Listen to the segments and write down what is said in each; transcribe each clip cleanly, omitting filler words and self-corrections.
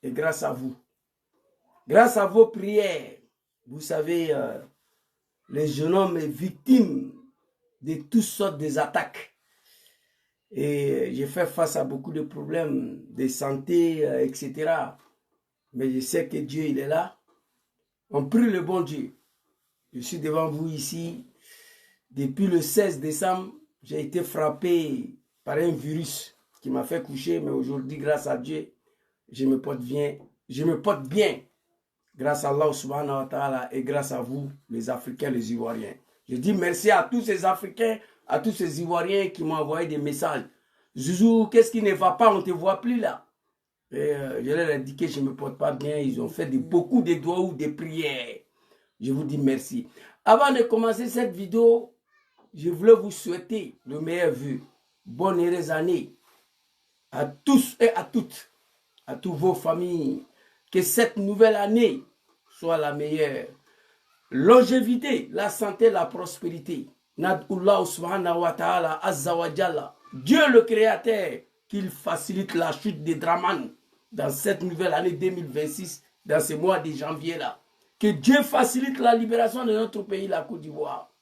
et grâce à vous. Grâce à vos prières, vous savez, les jeunes hommes sont victimes de toutes sortes d'attaques. Et j'ai fait face à beaucoup de problèmes de santé, etc. Mais je sais que Dieu, il est là. On prie le bon Dieu. Je suis devant vous ici. Depuis le 16 décembre, j'ai été frappé par un virus qui m'a fait coucher. Mais aujourd'hui, grâce à Dieu, je me porte bien. Je me porte bien. Grâce à Allah subhanahu wa ta'ala et grâce à vous, les Africains, les Ivoiriens. Je dis merci à tous ces Africains, à tous ces Ivoiriens qui m'ont envoyé des messages. Zouzou, qu'est-ce qui ne va pas? On ne te voit plus là. Et, je leur ai dit que je ne me porte pas bien. Ils ont fait beaucoup de doigts ou de prières. Je vous dis merci. Avant de commencer cette vidéo, je voulais vous souhaiter le meilleur vœu. Bonne et heureuse année à tous et à toutes, à toutes vos familles. Que cette nouvelle année soit la meilleure. Longévité, la santé, la prospérité. Nad'Ullah subhanahu wa ta'ala azza wa jalla. Dieu le Créateur, qu'il facilite la chute des Draman dans cette nouvelle année 2026, dans ce mois de janvier-là. Que Dieu facilite la libération de notre pays, la Côte d'Ivoire.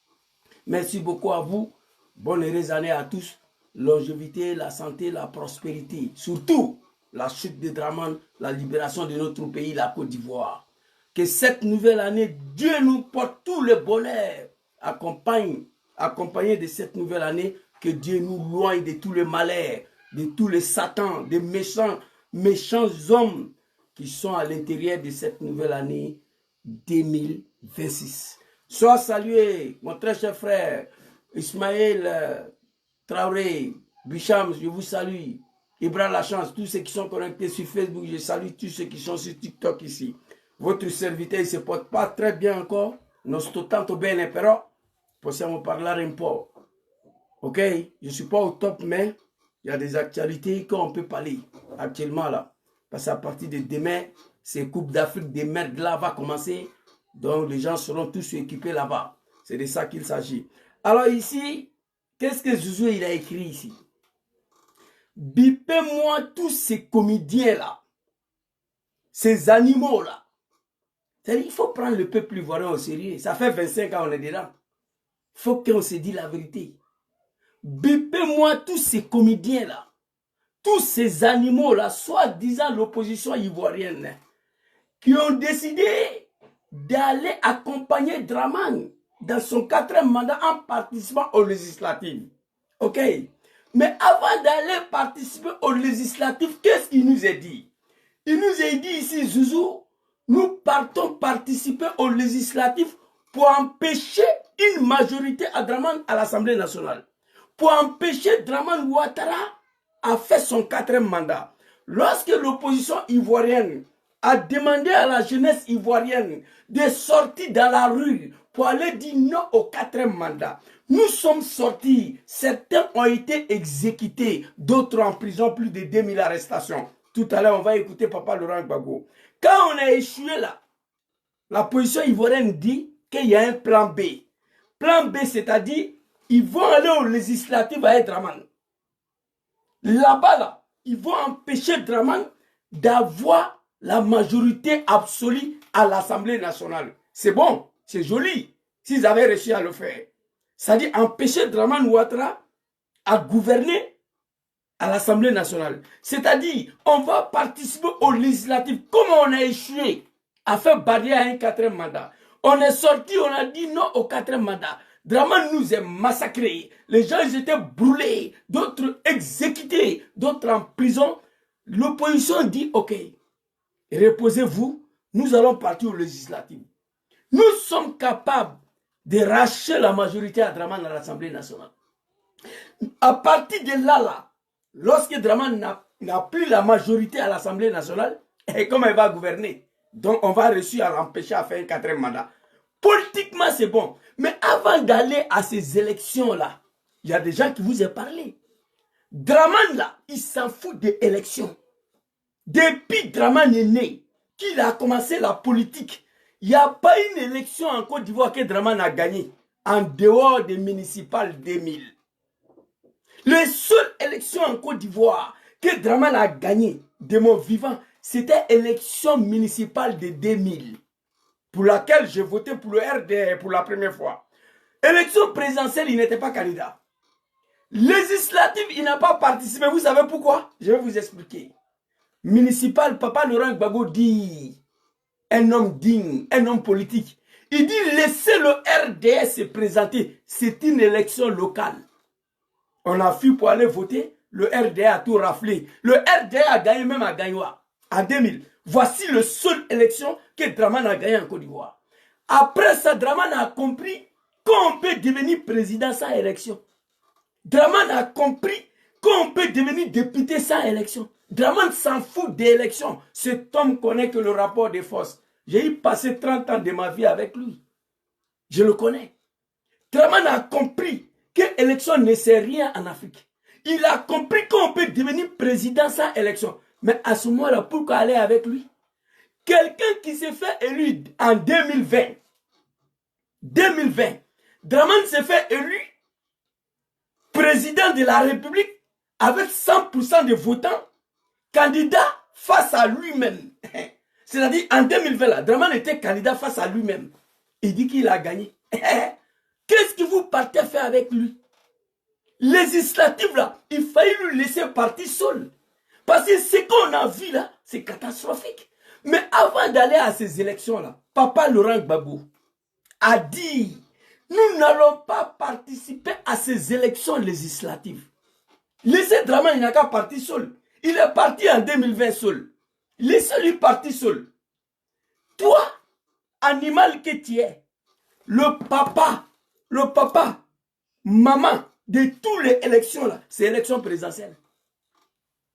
Merci beaucoup à vous. Bonne et heureuse année à tous. Longévité, la santé, la prospérité. Surtout, la chute des Draman, la libération de notre pays, la Côte d'Ivoire. Que cette nouvelle année, Dieu nous porte tout le bonheur. Accompagné de cette nouvelle année, que Dieu nous loigne de tous les malheurs, de tous les satans, des méchants hommes qui sont à l'intérieur de cette nouvelle année 2026. Sois salué, mon très cher frère Ismaël Traoré, Bicham, je vous salue. Ibrahim Lachance, tous ceux qui sont connectés sur Facebook, je salue tous ceux qui sont sur TikTok ici. Votre serviteur ne se porte pas très bien encore. Non sto tanto bene però possiamo parlare un po'. Ok? Je ne suis pas au top, mais il y a des actualités qu'on peut parler actuellement là. Parce qu'à partir de demain, ces Coupes d'Afrique des merdes là va commencer. Donc les gens seront tous équipés là-bas. C'est de ça qu'il s'agit. Alors ici, qu'est-ce que Zouzou il a écrit ici? Bipez-moi tous ces comédiens-là, ces animaux-là. C'est-à-dire qu'il faut prendre le peuple ivoirien au sérieux. Ça fait 25 ans qu'on est dedans. Il faut qu'on se dise la vérité. Bipez-moi tous ces comédiens-là, tous ces animaux-là, soi-disant l'opposition ivoirienne, qui ont décidé d'aller accompagner Draman dans son 4e mandat en participant aux législatives. Ok? Mais avant d'aller participer aux législatives, qu'est-ce qu'il nous a dit? Il nous a dit ici, Zouzou, nous partons participer aux législatives pour empêcher une majorité à Draman à l'Assemblée nationale. Pour empêcher Draman Ouattara à faire son 4e mandat. Lorsque l'opposition ivoirienne a demandé à la jeunesse ivoirienne de sortir dans la rue pour aller dire non au 4e mandat, nous sommes sortis, certains ont été exécutés, d'autres en prison, plus de 2000 arrestations. Tout à l'heure, on va écouter Papa Laurent Gbagbo. Quand on a échoué là, la position ivoirienne dit qu'il y a un plan B. Plan B, c'est-à-dire, ils vont aller aux législatives avec Draman. Là-bas, là, ils vont empêcher Draman d'avoir la majorité absolue à l'Assemblée nationale. C'est bon, c'est joli, s'ils avaient réussi à le faire. C'est-à-dire empêcher Draman Ouattara à gouverner à l'Assemblée nationale. C'est-à-dire, on va participer aux législatives. Comme on a échoué à faire barrière à un 4e mandat. On est sorti, on a dit non au 4e mandat. Draman nous a massacrés. Les gens ils étaient brûlés, d'autres exécutés, d'autres en prison. L'opposition dit, ok, reposez-vous, nous allons partir aux législatives. Nous sommes capables de racheter la majorité à Draman à l'Assemblée nationale. À partir de là, lorsque Draman n'a plus la majorité à l'Assemblée nationale, et comment elle va gouverner? Donc on va réussir à l'empêcher à faire un 4e mandat. Politiquement c'est bon. Mais avant d'aller à ces élections-là, il y a des gens qui vous ont parlé. Draman là, il s'en fout des élections. Depuis Draman est né, qu'il a commencé la politique, il n'y a pas une élection en Côte d'Ivoire que Draman a gagné, en dehors des municipales 2000. Les seules élections en Côte d'Ivoire que Draman a gagné de mon vivant, c'était l'élection municipale de 2000, pour laquelle j'ai voté pour le RDR pour la première fois. Élection présidentielle, il n'était pas candidat. Législative, il n'a pas participé. Vous savez pourquoi? Je vais vous expliquer. Municipal, Papa Laurent Gbagbo dit, un homme digne, un homme politique. Il dit, laissez le RDR se présenter. C'est une élection locale. On a fui pour aller voter. Le RDR a tout raflé. Le RDR a gagné même à Gagnoa en 2000. Voici la seule élection que Dramane a gagné en Côte d'Ivoire. Après ça, Dramane a compris qu'on peut devenir président sans élection. Dramane a compris qu'on peut devenir député sans élection. Dramane s'en fout d'élection. Cet homme connaît que le rapport des forces. J'ai eu passé 30 ans de ma vie avec lui. Je le connais. Dramane a compris que l'élection ne sert rien en Afrique. Il a compris qu'on peut devenir président sans élection. Mais à ce moment-là, pourquoi aller avec lui? Quelqu'un qui s'est fait élu en 2020. Dramane s'est fait élu président de la République avec 100% de votants, candidat face à lui-même. C'est-à-dire, en 2020, là, Dramane était candidat face à lui-même. Il dit qu'il a gagné. Qu'est-ce que vous partez faire avec lui? Législative, là, il fallait lui laisser partir seul. Parce que ce qu'on a vu, là, c'est catastrophique. Mais avant d'aller à ces élections-là, Papa Laurent Gbagbo a dit, nous n'allons pas participer à ces élections législatives. Laissez Dramane, il n'a qu'à partir seul. Il est parti en 2020 seul. Laissez-lui partir seul. Toi, animal que tu es, le papa, maman de toutes les élections là, c'est l'élection présidentielle.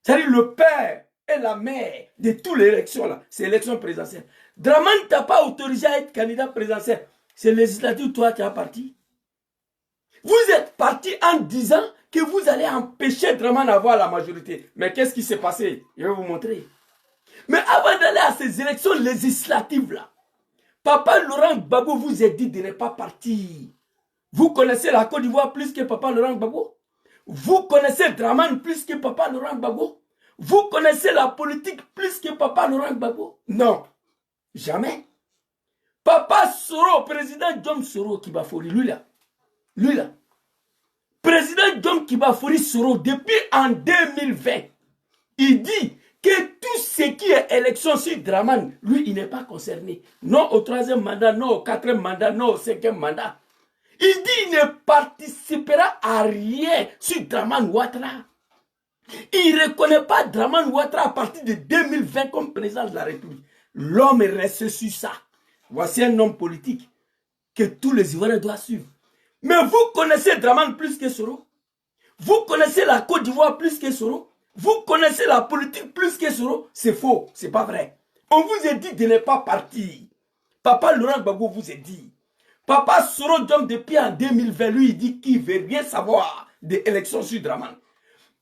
C'est-à-dire le père et la mère de toutes les élections là, c'est l'élection présidentielle. Dramane t'a pas autorisé à être candidat présidentiel. C'est législatif, toi tu as parti. Vous êtes parti en disant que vous allez empêcher Dramane d'avoir la majorité. Mais qu'est-ce qui s'est passé? Je vais vous montrer. Mais avant d'aller à ces élections législatives là, Papa Laurent Gbagbo vous a dit de ne pas partir. Vous connaissez la Côte d'Ivoire plus que Papa Laurent Gbagbo? Vous connaissez Dramane plus que Papa Laurent Gbagbo? Vous connaissez la politique plus que Papa Laurent Gbagbo? Non, jamais. Papa Soro, président John Soro Kibafori, lui là, président John Kibafori Soro, depuis en 2020, il dit que tout ce qui est élection sur Dramane, lui, il n'est pas concerné. Non au 3e mandat, non au 4e mandat, non au 5e mandat. Il dit qu'il ne participera à rien sur Dramane Ouattara. Il ne reconnaît pas Dramane Ouattara à partir de 2020 comme président de la République. L'homme est resté sur ça. Voici un homme politique que tous les Ivoiriens doivent suivre. Mais vous connaissez Dramane plus que Soro? Vous connaissez la Côte d'Ivoire plus que Soro? Vous connaissez la politique plus que Soro? C'est faux, c'est pas vrai. On vous a dit de ne pas partir. Papa Laurent Gbagbo vous a dit. Papa Soro Diom depuis en 2020, lui, il dit qu'il ne veut rien savoir des élections sur Dramane.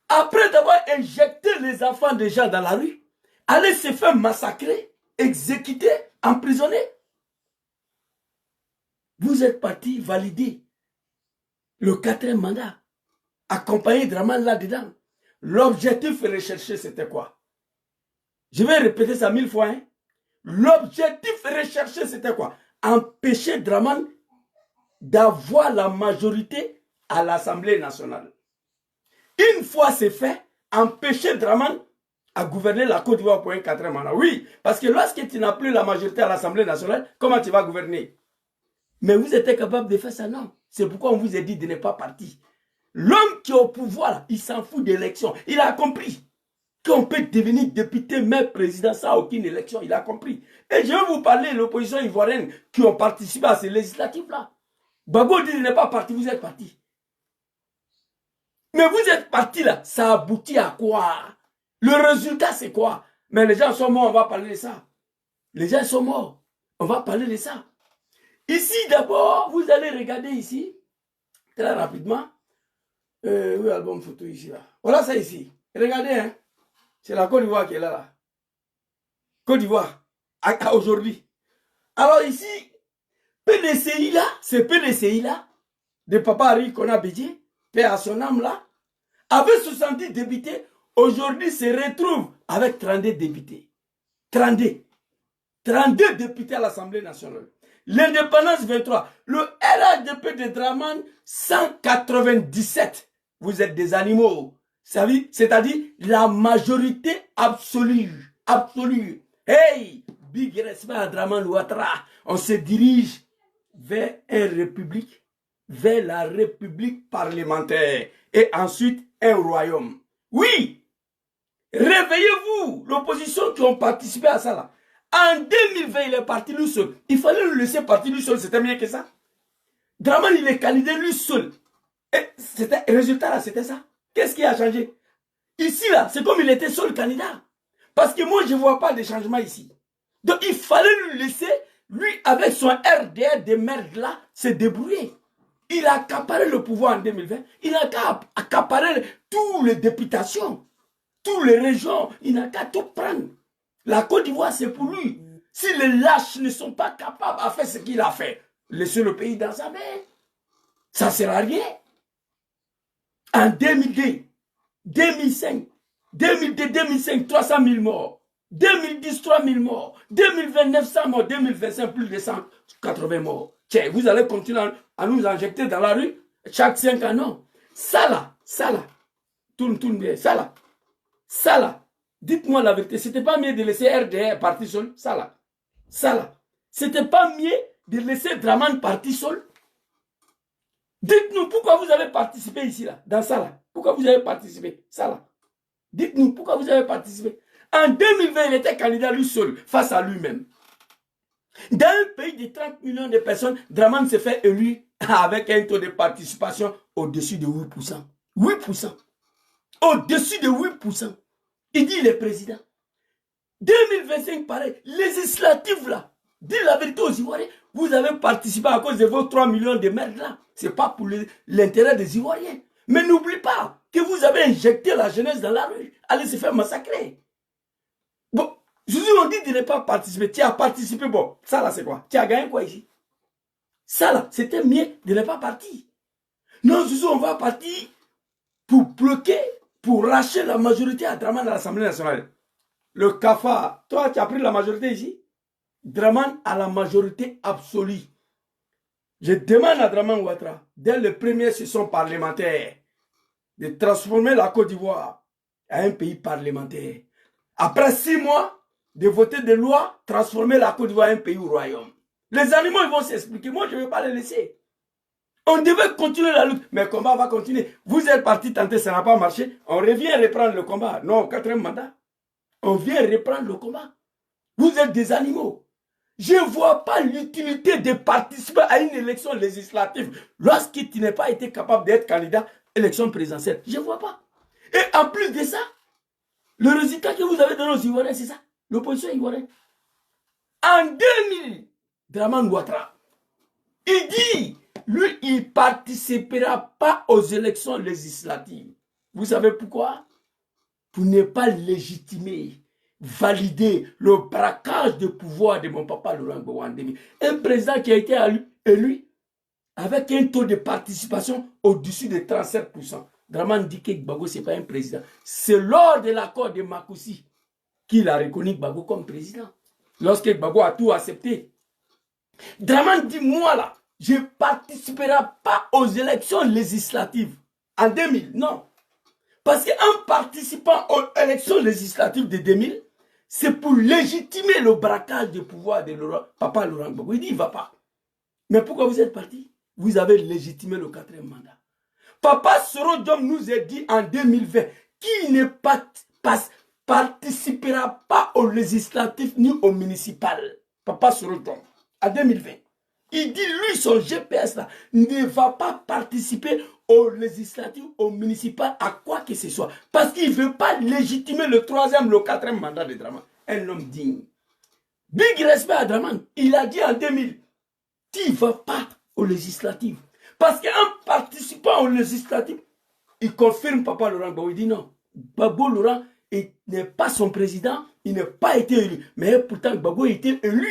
Après d'avoir injecté les enfants des gens dans la rue, aller se faire massacrer, exécuter, emprisonner. Vous êtes parti valider le 4e mandat, accompagner Dramane là-dedans. L'objectif recherché, c'était quoi? Je vais répéter ça 1000 fois. Hein? L'objectif recherché, c'était quoi? Empêcher Dramane d'avoir la majorité à l'Assemblée nationale. Une fois c'est fait, empêcher Dramane à gouverner la Côte d'Ivoire pour un 4e mandat. Oui, parce que lorsque tu n'as plus la majorité à l'Assemblée nationale, comment tu vas gouverner? Mais vous êtes capable de faire ça, non? C'est pourquoi on vous a dit de ne pas partir. L'homme qui est au pouvoir, il s'en fout d'élection. Il a compris qu'on peut devenir député, maire, président sans aucune élection. Il a compris. Et je vais vous parler de l'opposition ivoirienne qui ont participé à ces législatives-là. Gbagbo dit de ne pas partir, vous êtes parti. Mais vous êtes parti là, ça aboutit à quoi? Le résultat c'est quoi? Mais les gens sont morts, on va parler de ça. Les gens sont morts, on va parler de ça. Ici d'abord, vous allez regarder ici, très rapidement. Oui, album photo ici là. Voilà ça ici. Regardez, hein. C'est la Côte d'Ivoire qui est là. Côte d'Ivoire, aujourd'hui. Alors ici, PDCI là, c'est PDCI là, de Papa Henri Konan Bédié, paix à son âme là, avec 70 députés, aujourd'hui se retrouve avec 32 députés. 32. 32 députés à l'Assemblée nationale. L'indépendance 23. Le RHDP de Draman 197. Vous êtes des animaux. C'est-à-dire la majorité absolue. Absolue. Hey, big respect à Draman Ouattara. On se dirige vers une république, vers la république parlementaire. Et ensuite, un royaume. Oui, réveillez-vous, l'opposition qui ont participé à ça là. En 2020, il est parti lui seul. Il fallait le laisser partir lui seul, c'était mieux que ça. Draman, il est candidat lui seul. Et le résultat là, c'était ça. Qu'est-ce qui a changé? Ici là, c'est comme il était seul candidat. Parce que moi, je ne vois pas de changement ici. Donc, il fallait lui laisser, lui, avec son RDR de merde là, se débrouiller. Il a accaparé le pouvoir en 2020. Il a accaparé toutes les députations, toutes les régions. Il n'a qu'à tout prendre. La Côte d'Ivoire, c'est pour lui. Si les lâches ne sont pas capables de faire ce qu'il a fait, laissez le pays dans sa main. Ça ne sert à rien. En 2002, 2005, 2002, 2005, 300 000 morts. 2010, 3 000 morts. 2020, 900 morts. 2025, plus de 180 morts. Tiens, vous allez continuer à nous injecter dans la rue chaque 5 ans, non. Ça là, tourne bien, ça là. Dites-moi la vérité, c'était pas mieux de laisser RDR partir seul, ça là. C'était pas mieux de laisser Draman partir seul. Dites-nous pourquoi vous avez participé ici là, dans ça là. Pourquoi vous avez participé, ça là. Dites-nous pourquoi vous avez participé. En 2020, il était candidat lui seul, face à lui-même. Dans un pays de 30 millions de personnes, Draman se fait élu avec un taux de participation au-dessus de 8%. 8%. Au-dessus de 8%. Il dit il est président. 2025, pareil. Législatif là. Dis la vérité aux Ivoiriens. Vous avez participé à cause de vos 3 millions de merdes là. Ce n'est pas pour l'intérêt des Ivoiriens. Mais n'oublie pas que vous avez injecté la jeunesse dans la rue. Allez se faire massacrer. Bon, Zouzou, on dit de ne pas participer. Tu as participé, bon, ça là c'est quoi? Tu as gagné quoi ici? Ça là, c'était mieux de ne pas partir. Non, Zouzou, on va partir pour bloquer, pour racher la majorité à Draman à l'Assemblée nationale. Le CAFA, toi tu as pris la majorité ici? Draman a la majorité absolue. Je demande à Draman Ouattara, dès le premier session parlementaire, de transformer la Côte d'Ivoire en un pays parlementaire. Après 6 mois, de voter des lois, transformer la Côte d'Ivoire en un pays au royaume. Les animaux ils vont s'expliquer. Moi, je ne vais pas les laisser. On devait continuer la lutte, mais le combat va continuer. Vous êtes parti tenter, ça n'a pas marché. On revient reprendre le combat. Non, 4e mandat. On vient reprendre le combat. Vous êtes des animaux. Je ne vois pas l'utilité de participer à une élection législative lorsque tu n'as pas été capable d'être candidat à l'élection présidentielle. Je ne vois pas. Et en plus de ça, le résultat que vous avez donné aux Ivoiriens, c'est ça. L'opposition ivoirienne. En 2000, Draman Ouattara, il dit, lui, il ne participera pas aux élections législatives. Vous savez pourquoi? Pour ne pas légitimer, valider le braquage de pouvoir de mon papa Laurent Gbagbo en 2000. Un président qui a été élu avec un taux de participation au-dessus de 37%. Draman dit que Gbagbo, ce n'est pas un président. C'est lors de l'accord de Makoussi qu'il a reconnu Gbagbo comme président. Lorsque Gbagbo a tout accepté. Draman dit, moi là, je ne participerai pas aux élections législatives en 2000. Non. Parce qu'en participant aux élections législatives de 2000, c'est pour légitimer le braquage de pouvoir de papa Laurent Gbagbo. Il dit, il ne va pas. Mais pourquoi vous êtes parti? Vous avez légitimé le 4e mandat. Papa Soro Diom nous a dit en 2020 qu'il ne participera pas aux législatifs ni aux municipales. Papa Soro Diom, en 2020. Il dit, lui, son GPS là, ne va pas participer aux législatives, aux municipales, à quoi que ce soit. Parce qu'il ne veut pas légitimer le 3e, le 4e mandat de Draman. Un homme digne. Big respect à Draman. Il a dit en 2000, tu ne vas pas aux législatives. Parce qu'en participant aux législatives, il confirme Papa Laurent Gbagbo. Il dit non, Gbagbo Laurent n'est pas son président, il n'a pas été élu. Mais pourtant, Gbagbo a été élu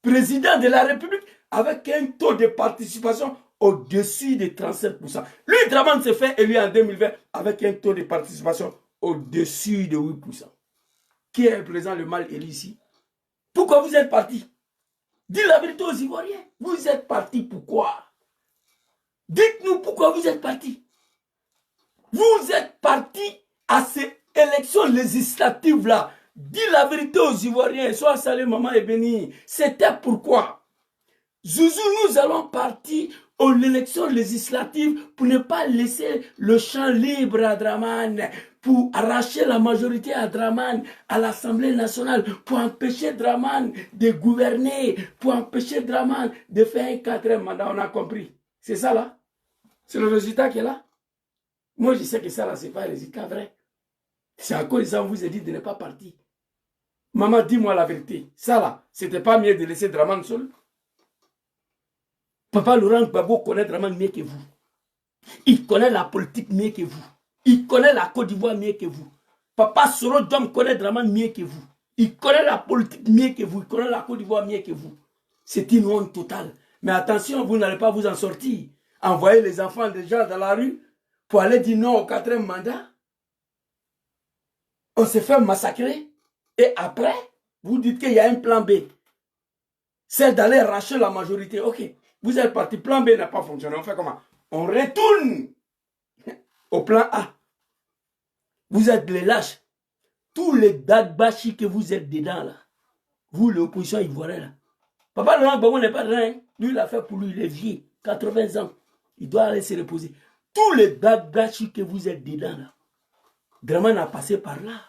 président de la République avec un taux de participation au-dessus de 37%. Lui, Draman s'est fait élu en 2020 avec un taux de participation au-dessus de 8%. Qui est le président le mal élu ici? Pourquoi vous êtes parti? Dites la vérité aux Ivoiriens. Vous êtes parti pourquoi? Dites-nous pourquoi vous êtes parti. Vous êtes parti à ces élections législatives-là. Dites la vérité aux Ivoiriens. Sois salé, maman et béni. C'était pourquoi? Zouzou, nous allons partir aux élections législatives pour ne pas laisser le champ libre à Dramane, pour arracher la majorité à Dramane, à l'Assemblée nationale, pour empêcher Dramane de gouverner, pour empêcher Dramane de faire un quatrième mandat. On a compris. C'est ça là? C'est le résultat qui est là? Moi, je sais que ça là, ce n'est pas un résultat vrai. C'est à cause de ça qu'on vous a dit de ne pas partir. Maman, dis-moi la vérité. Ça là, c'était pas mieux de laisser Dramane seul? Papa Laurent Gbagbo connaît Dramane mieux que vous. Il connaît la politique mieux que vous. Il connaît la Côte d'Ivoire mieux que vous. Papa Soro Dom connaît Dramane mieux que vous. Il connaît la politique mieux que vous. Il connaît la Côte d'Ivoire mieux que vous. C'est une honte totale. Mais attention, vous n'allez pas vous en sortir. Envoyer les enfants des gens dans la rue pour aller dire non au quatrième mandat. On se fait massacrer. Et après, vous dites qu'il y a un plan B. C'est d'aller arracher la majorité. Ok. Vous êtes parti, plan B n'a pas fonctionné. On fait comment? On retourne au plan A. Vous êtes les lâches. Tous les Dagbashi que vous êtes dedans là. Vous, l'opposition ivoirienne là. Papa Laurent Gbagbo n'est pas rien. Lui, il a fait pour lui, il est vieux. 80 ans. Il doit aller se reposer. Tous les Dagbashi que vous êtes dedans là. Dramane a passé par là.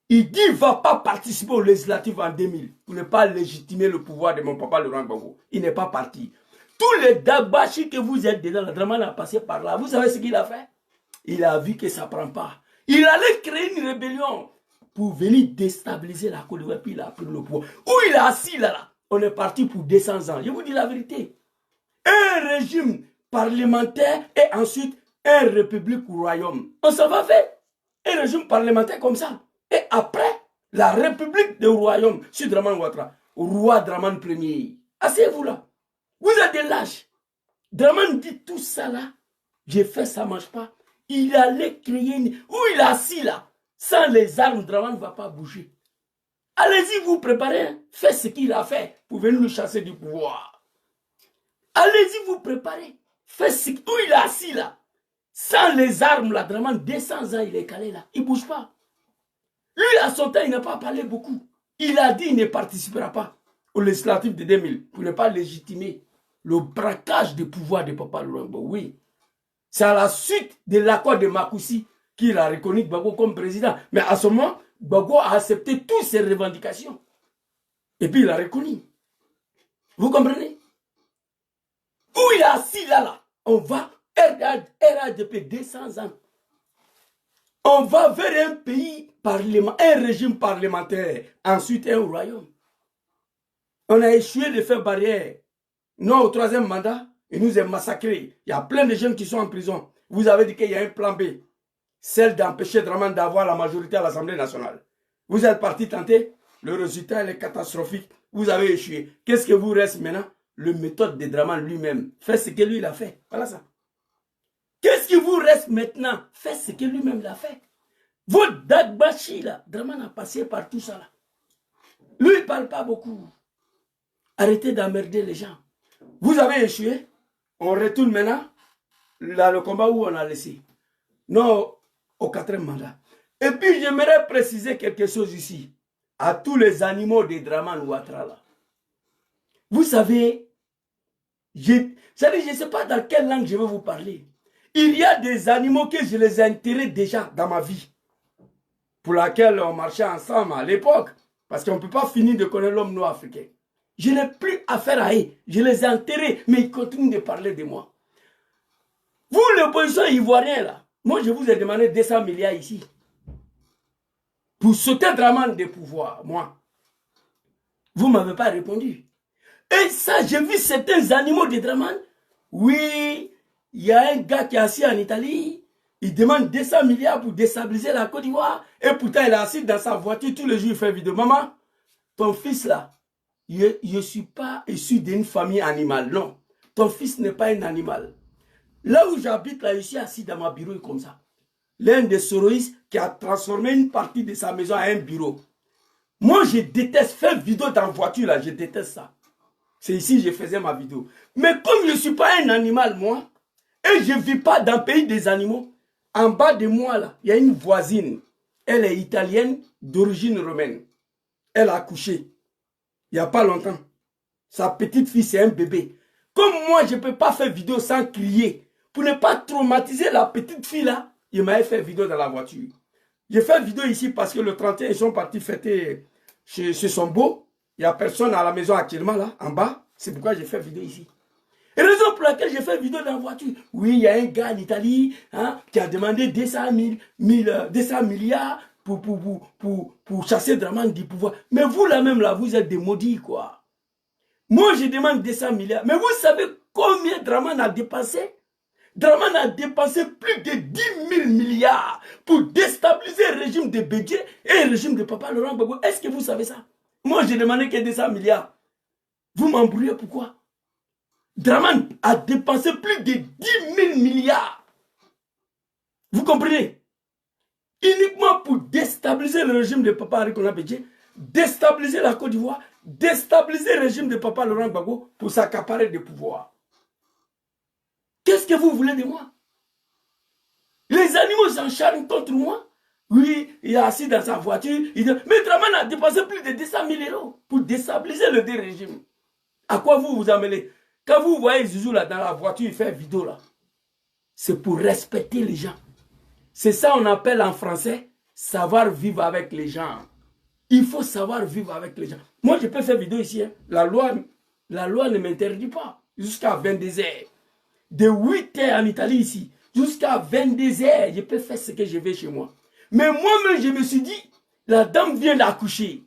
Il dit qu'il ne va pas participer aux législatives en 2000 pour ne pas légitimer le pouvoir de mon papa Laurent Gbagbo. Il n'est pas parti. Tous les Dagbashi que vous êtes dedans, Dramane a passé par là. Vous savez ce qu'il a fait? Il a vu que ça ne prend pas. Il allait créer une rébellion pour venir déstabiliser la Côte d'Ivoire, puis il a pris le pouvoir. Où il est assis là, on est parti pour 200 ans. Je vous dis la vérité. Un régime parlementaire et ensuite un république ou royaume. On s'en va faire un régime parlementaire comme ça. Et après, la république du royaume sur Dramane Ouattara, roi Dramane Ier. Asseyez-vous là. Vous êtes des lâches. Dramane dit tout ça là. J'ai fait, ça ne marche pas. Il allait créer une... Où il est assis là. Sans les armes, Dramane ne va pas bouger. Allez-y, vous préparez. Hein. Faites ce qu'il a fait pour venir nous chasser du pouvoir. Allez-y, vous préparez. Faites ce... Où il est assis là. Sans les armes là, Dramane, 200 ans, il est calé là. Il ne bouge pas. Lui, à son temps, il n'a pas parlé beaucoup. Il a dit qu'il ne participera pas aux législatives de 2000 pour ne pas légitimer le braquage du pouvoir de Papa Laurent Gbagbo. Oui. C'est à la suite de l'accord de Makoussi qu'il a reconnu Gbagbo comme président. Mais à ce moment, Gbagbo a accepté toutes ses revendications. Et puis il a reconnu. Vous comprenez? Où il est assis là, on va, RADP 200 ans. On va vers un pays parlementaire, un régime parlementaire, ensuite un royaume. On a échoué de faire barrière. Non au troisième mandat, il nous a massacrés. Il y a plein de jeunes qui sont en prison. Vous avez dit qu'il y a un plan B, celle d'empêcher Dramane d'avoir la majorité à l'Assemblée nationale. Vous êtes parti tenter, le résultat est catastrophique. Vous avez échoué. Qu'est-ce que vous reste maintenant? Le méthode de Dramane lui-même. Faites ce que lui il a fait. Voilà ça. Qu'est-ce qui vous reste maintenant? Faites ce que lui-même a fait. Votre Dagbashi, là, Dramane a passé par tout ça. Là. Lui, il ne parle pas beaucoup. Arrêtez d'emmerder les gens. Vous avez échoué. On retourne maintenant dans le combat où on a laissé. Non au quatrième mandat. Et puis, j'aimerais préciser quelque chose ici. À tous les animaux de Dramane Ouattara. Là. Vous savez, je ne sais pas dans quelle langue je vais vous parler. Il y a des animaux que je les ai enterrés déjà dans ma vie. Pour laquelle on marchait ensemble à l'époque. Parce qu'on ne peut pas finir de connaître l'homme noir africain. Je n'ai plus affaire à eux. Je les ai enterrés, mais ils continuent de parler de moi. Vous, l'opposition ivoirienne, là, moi je vous ai demandé 200 milliards ici. Pour sauter Dramane des pouvoirs, moi. Vous ne m'avez pas répondu. Et ça, j'ai vu certains animaux de Dramane. Oui, il y a un gars qui est assis en Italie. Il demande 200 milliards pour déstabiliser la Côte d'Ivoire. Et pourtant, il est assis dans sa voiture. Tous les jours, il fait vidéo. Maman, ton fils là, je ne suis pas issu d'une famille animale. Non, ton fils n'est pas un animal. Là où j'habite, là, je suis assis dans ma bureau comme ça. L'un des soroïstes qui a transformé une partie de sa maison en un bureau. Moi, je déteste faire vidéo dans la voiture, là, je déteste ça. C'est ici que je faisais ma vidéo. Mais comme je ne suis pas un animal, moi, et je ne vis pas dans le pays des animaux, en bas de moi, là, il y a une voisine. Elle est italienne, d'origine romaine. Elle a accouché il n'y a pas longtemps. Sa petite fille, c'est un bébé. Comme moi, je ne peux pas faire vidéo sans crier. Pour ne pas traumatiser la petite fille là, il m'avait fait vidéo dans la voiture. J'ai fait vidéo ici parce que le 31, ils sont partis fêter chez son beau. Il n'y a personne à la maison actuellement là, en bas. C'est pourquoi j'ai fait vidéo ici. Et raison pour laquelle j'ai fait vidéo dans la voiture. Oui, il y a un gars en Italie qui a demandé 200 milliards pour chasser Draman du pouvoir. Mais vous là même là, vous êtes des maudits quoi. Moi, je demande 200 milliards. Mais vous savez combien Draman a dépensé? Draman a dépensé plus de 10 000 milliards pour déstabiliser le régime de Bédié et le régime de Papa Laurent Gbagbo. Est-ce que vous savez ça? Moi, j'ai demandé que 200 milliards. Vous m'embrouillez pourquoi? Draman a dépensé plus de 10 000 milliards. Vous comprenez? Uniquement pour déstabiliser le régime de Papa Henri Bédié, déstabiliser la Côte d'Ivoire, déstabiliser le régime de Papa Laurent Gbagbo pour s'accaparer des pouvoirs. Qu'est-ce que vous voulez de moi? Les animaux s'encharnent contre moi. Oui, il est assis dans sa voiture. Mais Draman a dépensé plus de 200 000 euros pour déstabiliser le régime. À quoi vous vous amenez? Quand vous voyez Zizou là dans la voiture, il fait vidéo là. C'est pour respecter les gens. C'est ça on appelle en français savoir vivre avec les gens. Il faut savoir vivre avec les gens. Moi, je peux faire vidéo ici. Hein. La loi ne m'interdit pas. Jusqu'à 22h. De 8h en Italie ici, jusqu'à 22h, je peux faire ce que je veux chez moi. Mais moi-même, je me suis dit, la dame vient d'accoucher.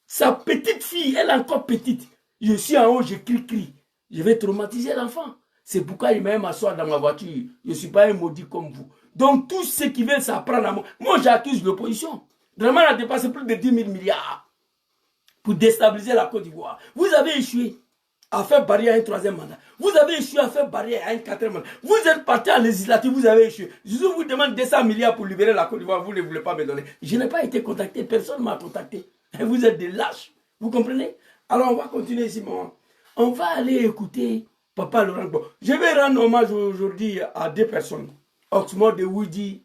Sa petite fille, elle est encore petite. Je suis en haut, je crie. Je vais traumatiser l'enfant. C'est pourquoi il m'a m'asseoir dans ma voiture. Je ne suis pas un maudit comme vous. Donc, tous ceux qui veulent s'apprendre à moi, moi j'accuse l'opposition. Draman a dépassé plus de 10 000 milliards pour déstabiliser la Côte d'Ivoire. Vous avez échoué à faire barrière à un troisième mandat. Vous avez échoué à faire barrière à un quatrième mandat. Vous êtes parti à législative, vous avez échoué. Je vous demande 200 milliards pour libérer la Côte d'Ivoire, vous ne voulez pas me donner. Je n'ai pas été contacté, personne ne m'a contacté. Et vous êtes des lâches. Vous comprenez? Alors on va continuer ici, maman. On va aller écouter Papa Laurent Gbagbo. Je vais rendre hommage aujourd'hui à deux personnes. Oxmo de Woody,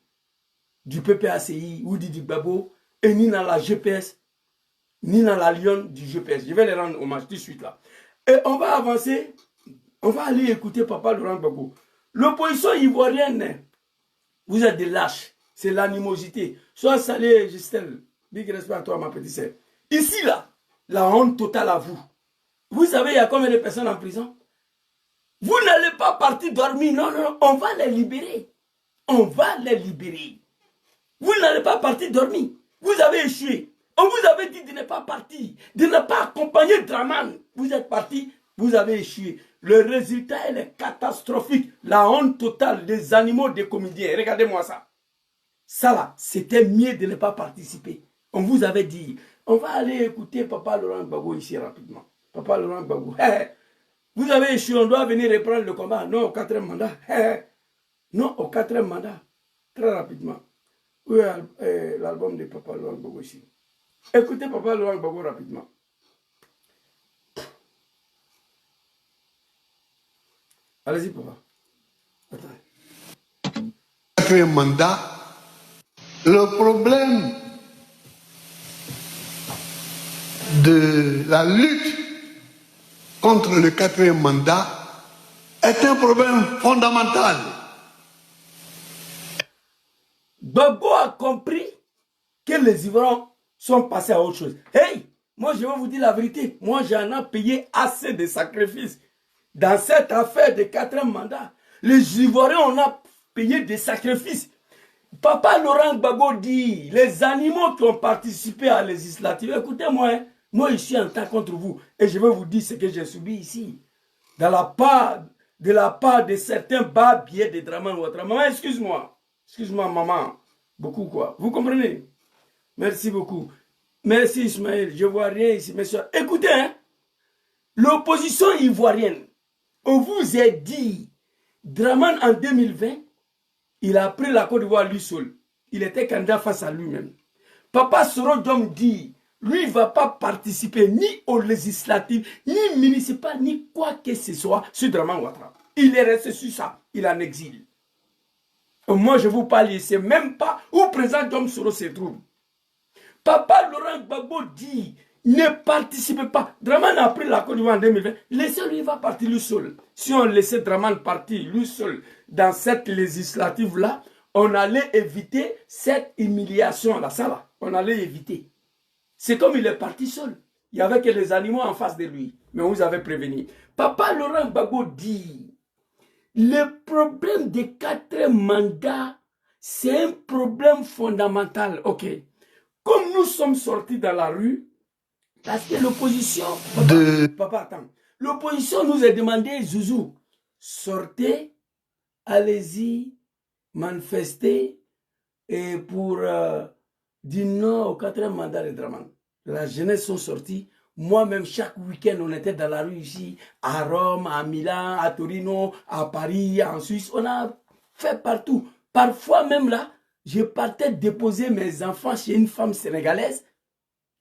du PPACI, Woody du Gbagbo, et Nina la GPS, Nina la Lyon du GPS. Je vais les rendre hommage tout de suite là. Et on va avancer, on va aller écouter Papa Laurent Gbagbo. L'opposition ivoirienne, vous êtes des lâches, c'est l'animosité. Sois salé, Justel, big respect à toi, ma petite sœur. Ici, là, la honte totale à vous. Vous savez, il y a combien de personnes en prison? Vous n'allez pas partir dormir, non, non, on va les libérer. On va les libérer. Vous n'allez pas partir dormir. Vous avez échoué. On vous avait dit de ne pas partir, de ne pas accompagner Draman. Vous êtes parti, vous avez échoué. Le résultat, elle est catastrophique. La honte totale des animaux des comédiens. Regardez-moi ça. Ça là, c'était mieux de ne pas participer. On vous avait dit, on va aller écouter Papa Laurent Gbagbo ici rapidement. Papa Laurent Gbagbo. Vous avez échoué, on doit venir reprendre le combat. Non, au quatrième mandat. Non, au quatrième mandat. Très rapidement. Où est l'album de Papa Laurent Gbagbo ici? Écoutez Papa Laurent Gbagbo rapidement. Allez-y, papa. Attends. Quatrième mandat, le problème de la lutte contre le quatrième mandat est un problème fondamental. Gbagbo a compris que les Ivoiriens sont passés à autre chose. Hey, moi je vais vous dire la vérité. Moi j'en ai payé assez de sacrifices. Dans cette affaire de quatrième mandat, les Ivoiriens, on a payé des sacrifices. Papa Laurent Gbagbo dit, les animaux qui ont participé à la législative, écoutez-moi, hein, moi je suis en temps contre vous. Et je vais vous dire ce que j'ai subi ici. De la part de certains bas billets de Draman Ouattara. Maman, excuse-moi. Excuse-moi, maman. Beaucoup, quoi. Vous comprenez? Merci beaucoup. Merci, Ismaël. Je ne vois rien ici, mes soeurs. Écoutez, hein, l'opposition ivoirienne, on vous a dit, Draman en 2020, il a pris la Côte d'Ivoire lui seul. Il était candidat face à lui-même. Papa Soro Diom dit, Lui, il ne va pas participer ni aux législatives, ni municipales, ni quoi que ce soit sur Draman Ouattara. Il est resté sur ça. Il est en exil. Et moi, je vous parle, il ne sait même pas où le président Dom Soro se trouve. Papa Laurent Gbagbo dit, ne participez pas. Draman a pris la Côte d'Ivoire en 2020. Laissez-lui, il va partir lui seul. Si on laissait Draman partir lui seul dans cette législative-là, on allait éviter cette humiliation-là. Ça va, on allait éviter. C'est comme il est parti seul. Il n'y avait que les animaux en face de lui. Mais on vous avait prévenu. Papa Laurent Gbagbo dit, le problème des 4 mandats, c'est un problème fondamental. Ok. Comme nous sommes sortis dans la rue, parce que l'opposition... Papa, attends. L'opposition nous a demandé, Zouzou, sortez, allez-y, manifester et pour dire non au 4e mandat de Draman. La jeunesse sont sortis. Moi-même, chaque week-end, on était dans la rue ici, à Rome, à Milan, à Torino, à Paris, en Suisse. On a fait partout. Parfois même là, je partais déposer mes enfants chez une femme sénégalaise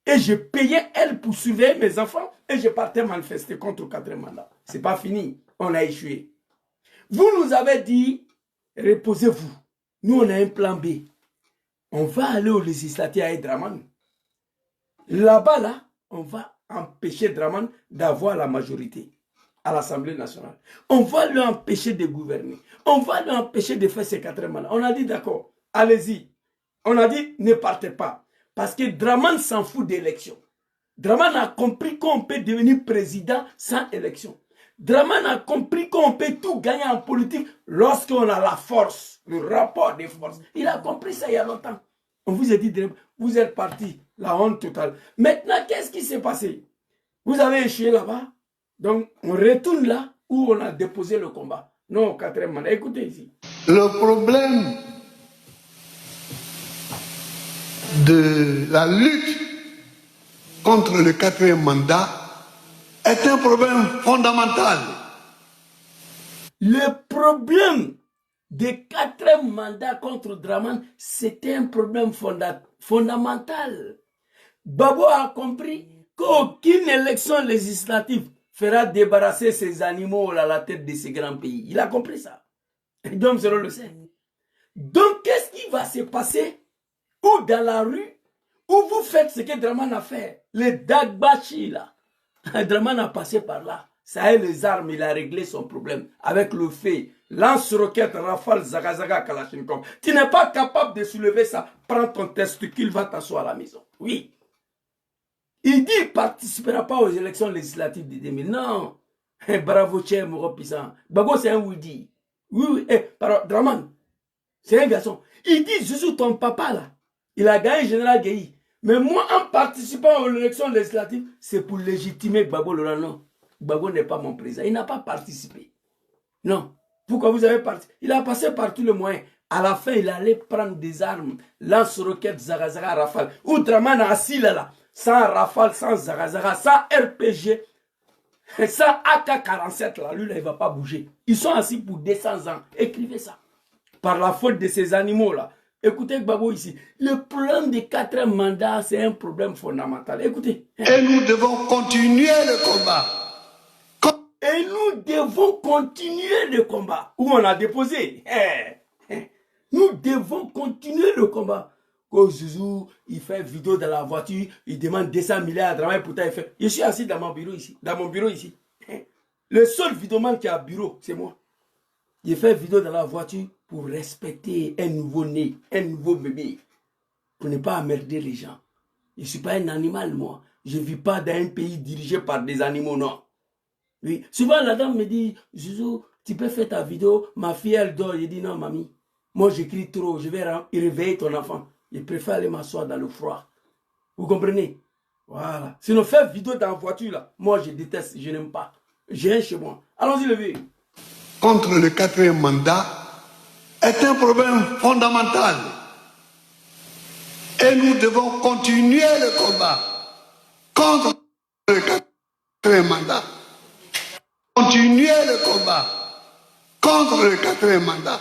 et je payais elle pour surveiller mes enfants et je partais manifester contre le 4e mandat. C'est pas fini. On a échoué. Vous nous avez dit, reposez-vous. Nous, on a un plan B. On va aller au législatif avec Draman. Là-bas, là, on va empêcher Draman d'avoir la majorité à l'Assemblée nationale. On va lui empêcher de gouverner. On va lui empêcher de faire ses 4 mandats. On a dit d'accord, allez-y. On a dit ne partez pas. Parce que Draman s'en fout d'élection. Draman a compris qu'on peut devenir président sans élection. Draman a compris qu'on peut tout gagner en politique lorsqu'on a la force, le rapport des forces. Il a compris ça il y a longtemps. On vous a dit, vous êtes parti, la honte totale. Maintenant, qu'est-ce qui s'est passé? Vous avez échoué là-bas. Donc, on retourne là où on a déposé le combat. Non, au 4e mandat. Écoutez ici. Le problème de la lutte contre le 4e mandat est un problème fondamental. Le problème des 4 mandats contre Draman, c'était un problème fondamental. Babo a compris qu'aucune élection législative fera débarrasser ces animaux à la tête de ces grands pays. Il a compris ça. Et donc, Zéro le sait. Donc, qu'est-ce qui va se passer? Ou dans la rue, où vous faites ce que Draman a fait. Les Dagbachi, là. Draman a passé par là. Ça a les armes, il a réglé son problème. Avec le fait, lance-roquette, rafale, zagazaga, kalachnikov. Tu n'es pas capable de soulever ça. Prends ton testicule, va t'asseoir à la maison. Oui. Il dit qu'il ne participera pas aux élections législatives de 2000. Non. Bravo, Tchè, Moro Pissant. Bago, c'est un Woody. Oui, oui. Draman, c'est un garçon. Il dit, je suis ton papa, là. Il a gagné Général Guéhi. Mais moi, en participant aux élections législatives, c'est pour légitimer Gbagbo Laurent. Non. Gbagbo n'est pas mon président. Il n'a pas participé. Non. Pourquoi vous avez participé? Il a passé par tous les moyens. À la fin, il allait prendre des armes, lance-roquettes, zagazaga, rafale. Ou Draman a assis là, sans rafale, sans zagazaga, sans RPG, sans AK-47 là, lui là, il ne va pas bouger. Ils sont assis pour 200 ans. Écrivez ça. Par la faute de ces animaux là. Écoutez Gbagbo ici. Le problème des 4 mandats, c'est un problème fondamental. Écoutez. Et nous devons continuer le combat. Et nous devons continuer le combat. Où on a déposé. Nous devons continuer le combat. Quand Zouzou, il fait vidéo dans la voiture, il demande 200 milliards à travailler, pourtant il fait. Je suis assis dans mon bureau ici. Dans mon bureau ici. Le seul vidéoman qui a bureau, c'est moi. Il fait vidéo dans la voiture pour respecter un nouveau-né, un nouveau bébé. Pour ne pas emmerder les gens. Je ne suis pas un animal, moi. Je ne vis pas dans un pays dirigé par des animaux, non. Oui. Souvent, la dame me dit, Zouzou, tu peux faire ta vidéo, ma fille, elle dort. Je dis, non, mamie, moi, j'écris trop, je vais réveiller ton enfant. Je préfère aller m'asseoir dans le froid. Vous comprenez? Voilà. Sinon, faire vidéo dans la voiture, là, moi, je déteste, je n'aime pas. J'ai un chez moi. Allons-y, levez. Contre le 4e mandat est un problème fondamental. Et nous devons continuer le combat contre le 4e mandat. Continuer le combat contre le 4e mandat.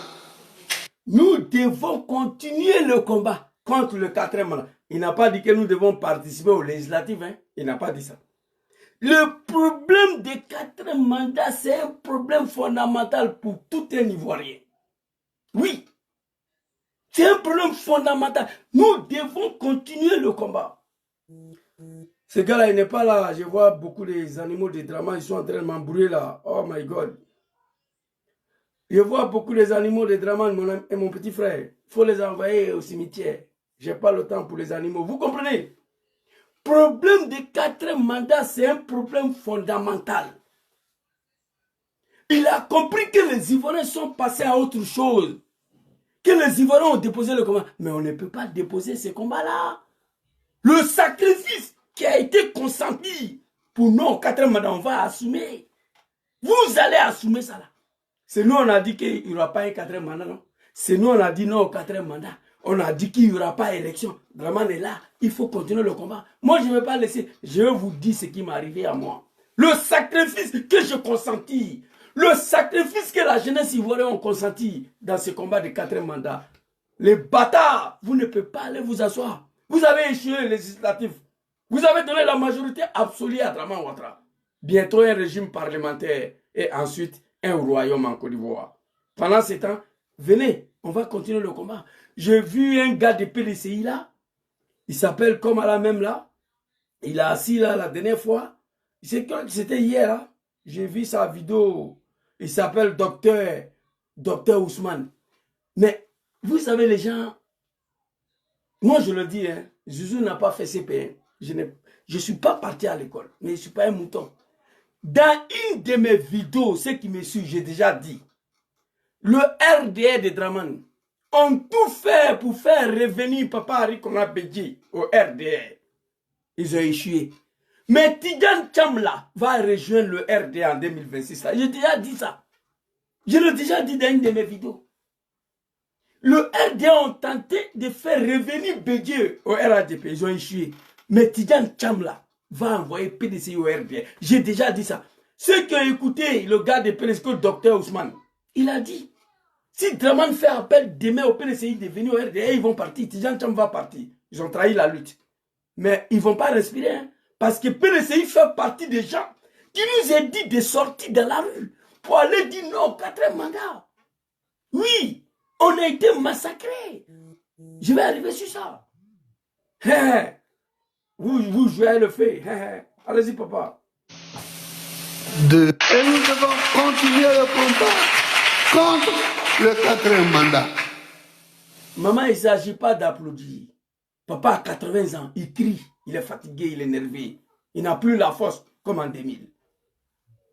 Nous devons continuer le combat contre le 4e mandat. Il n'a pas dit que nous devons participer aux législatives. Hein. Il n'a pas dit ça. Le problème des 4 mandats, c'est un problème fondamental pour tout un Ivoirien. Oui. C'est un problème fondamental. Nous devons continuer le combat. Ce gars-là, il n'est pas là. Je vois beaucoup des animaux de drama, ils sont en train de m'embrouiller là. Oh my God. Je vois beaucoup des animaux de drama et mon petit frère. Il faut les envoyer au cimetière. Je n'ai pas le temps pour les animaux. Vous comprenez? Problème des 4 mandats, c'est un problème fondamental. Il a compris que les Ivoiriens sont passés à autre chose. Que les Ivoiriens ont déposé le combat. Mais on ne peut pas déposer ce combat-là. Le sacrifice qui a été consenti pour nos 4 mandats, on va assumer. Vous allez assumer ça là. C'est nous, on a dit qu'il n'y aura pas un 4e mandat, non? C'est nous, on a dit non au 4e mandat. On a dit qu'il n'y aura pas élection. Draman est là. Il faut continuer le combat. Moi, je ne vais pas laisser. Je vais vous dire ce qui m'est arrivé à moi. Le sacrifice que je consentis. Le sacrifice que la jeunesse ivoirienne a consenti dans ce combat de 4e mandat. Les bâtards, vous ne pouvez pas aller vous asseoir. Vous avez échoué les législatifs. Vous avez donné la majorité absolue à Draman Ouattara. Bientôt un régime parlementaire et ensuite un royaume en Côte d'Ivoire. Pendant ce temps, venez, on va continuer le combat. J'ai vu un gars de PDCI là. Il s'appelle comme à la même là. Il a assis là la dernière fois. C'était hier là. J'ai vu sa vidéo. Il s'appelle Docteur Ousmane. Mais vous savez les gens, moi je le dis, hein, Zouzou n'a pas fait CP1. Je ne suis pas parti à l'école, mais je ne suis pas un mouton. Dans une de mes vidéos, ceux qui me suivent, j'ai déjà dit, le RDR de Draman ont tout fait pour faire revenir Papa Arikona Bédji au RDR. Ils ont échoué. Mais Tidjane Tchamla va rejoindre le RDR en 2026. J'ai déjà dit ça. Je l'ai déjà dit dans une de mes vidéos. Le RDR ont tenté de faire revenir Bédji au RADP. Ils ont échoué. Mais Tidjane Tchamla va envoyer PDC au RDR. J'ai déjà dit ça. Ceux qui ont écouté le gars de PDC, le docteur Ousmane, il a dit, si Draman fait appel demain au PDCI de venir au RDR, ils vont partir. Tidjane Tcham va partir. Ils ont trahi la lutte. Mais ils ne vont pas respirer. Hein, parce que PDCI fait partie des gens qui nous ont dit de sortir dans la rue pour aller dire non au 4e mandat. Oui, on a été massacrés. Je vais arriver sur ça. Vous jouez le fait. Allez-y, papa. Et nous devons continuer le combat contre le 4e mandat. Maman, il ne s'agit pas d'applaudir. Papa a 80 ans, il crie, il est fatigué, il est énervé. Il n'a plus la force comme en 2000.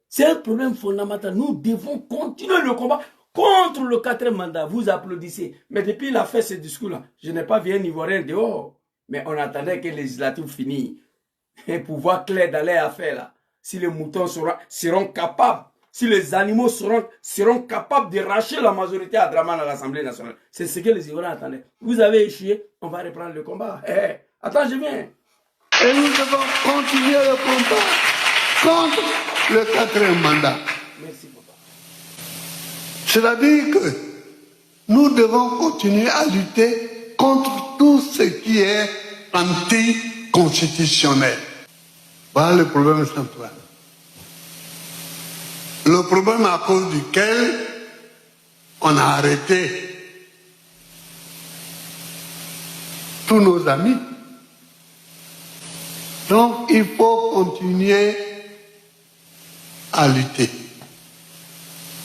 C'est un problème fondamental. Nous devons continuer le combat contre le 4e mandat. Vous applaudissez. Mais depuis qu'il a fait ce discours-là, je n'ai pas vu un Ivoirien dehors. Mais on attendait que les législatives finissent. Et pour voir clair dans les affaires là. Si les moutons seront capables, si les animaux seront capables de racher la majorité à Draman à l'Assemblée nationale. C'est ce que les Ivoiriens attendaient. Vous avez échoué, on va reprendre le combat. Attends, je viens. Et nous devons continuer le combat contre le 4e mandat. Merci, papa. C'est-à-dire que nous devons continuer à lutter contre tout ce qui est anticonstitutionnel. Voilà le problème central. Le problème à cause duquel on a arrêté tous nos amis. Donc il faut continuer à lutter.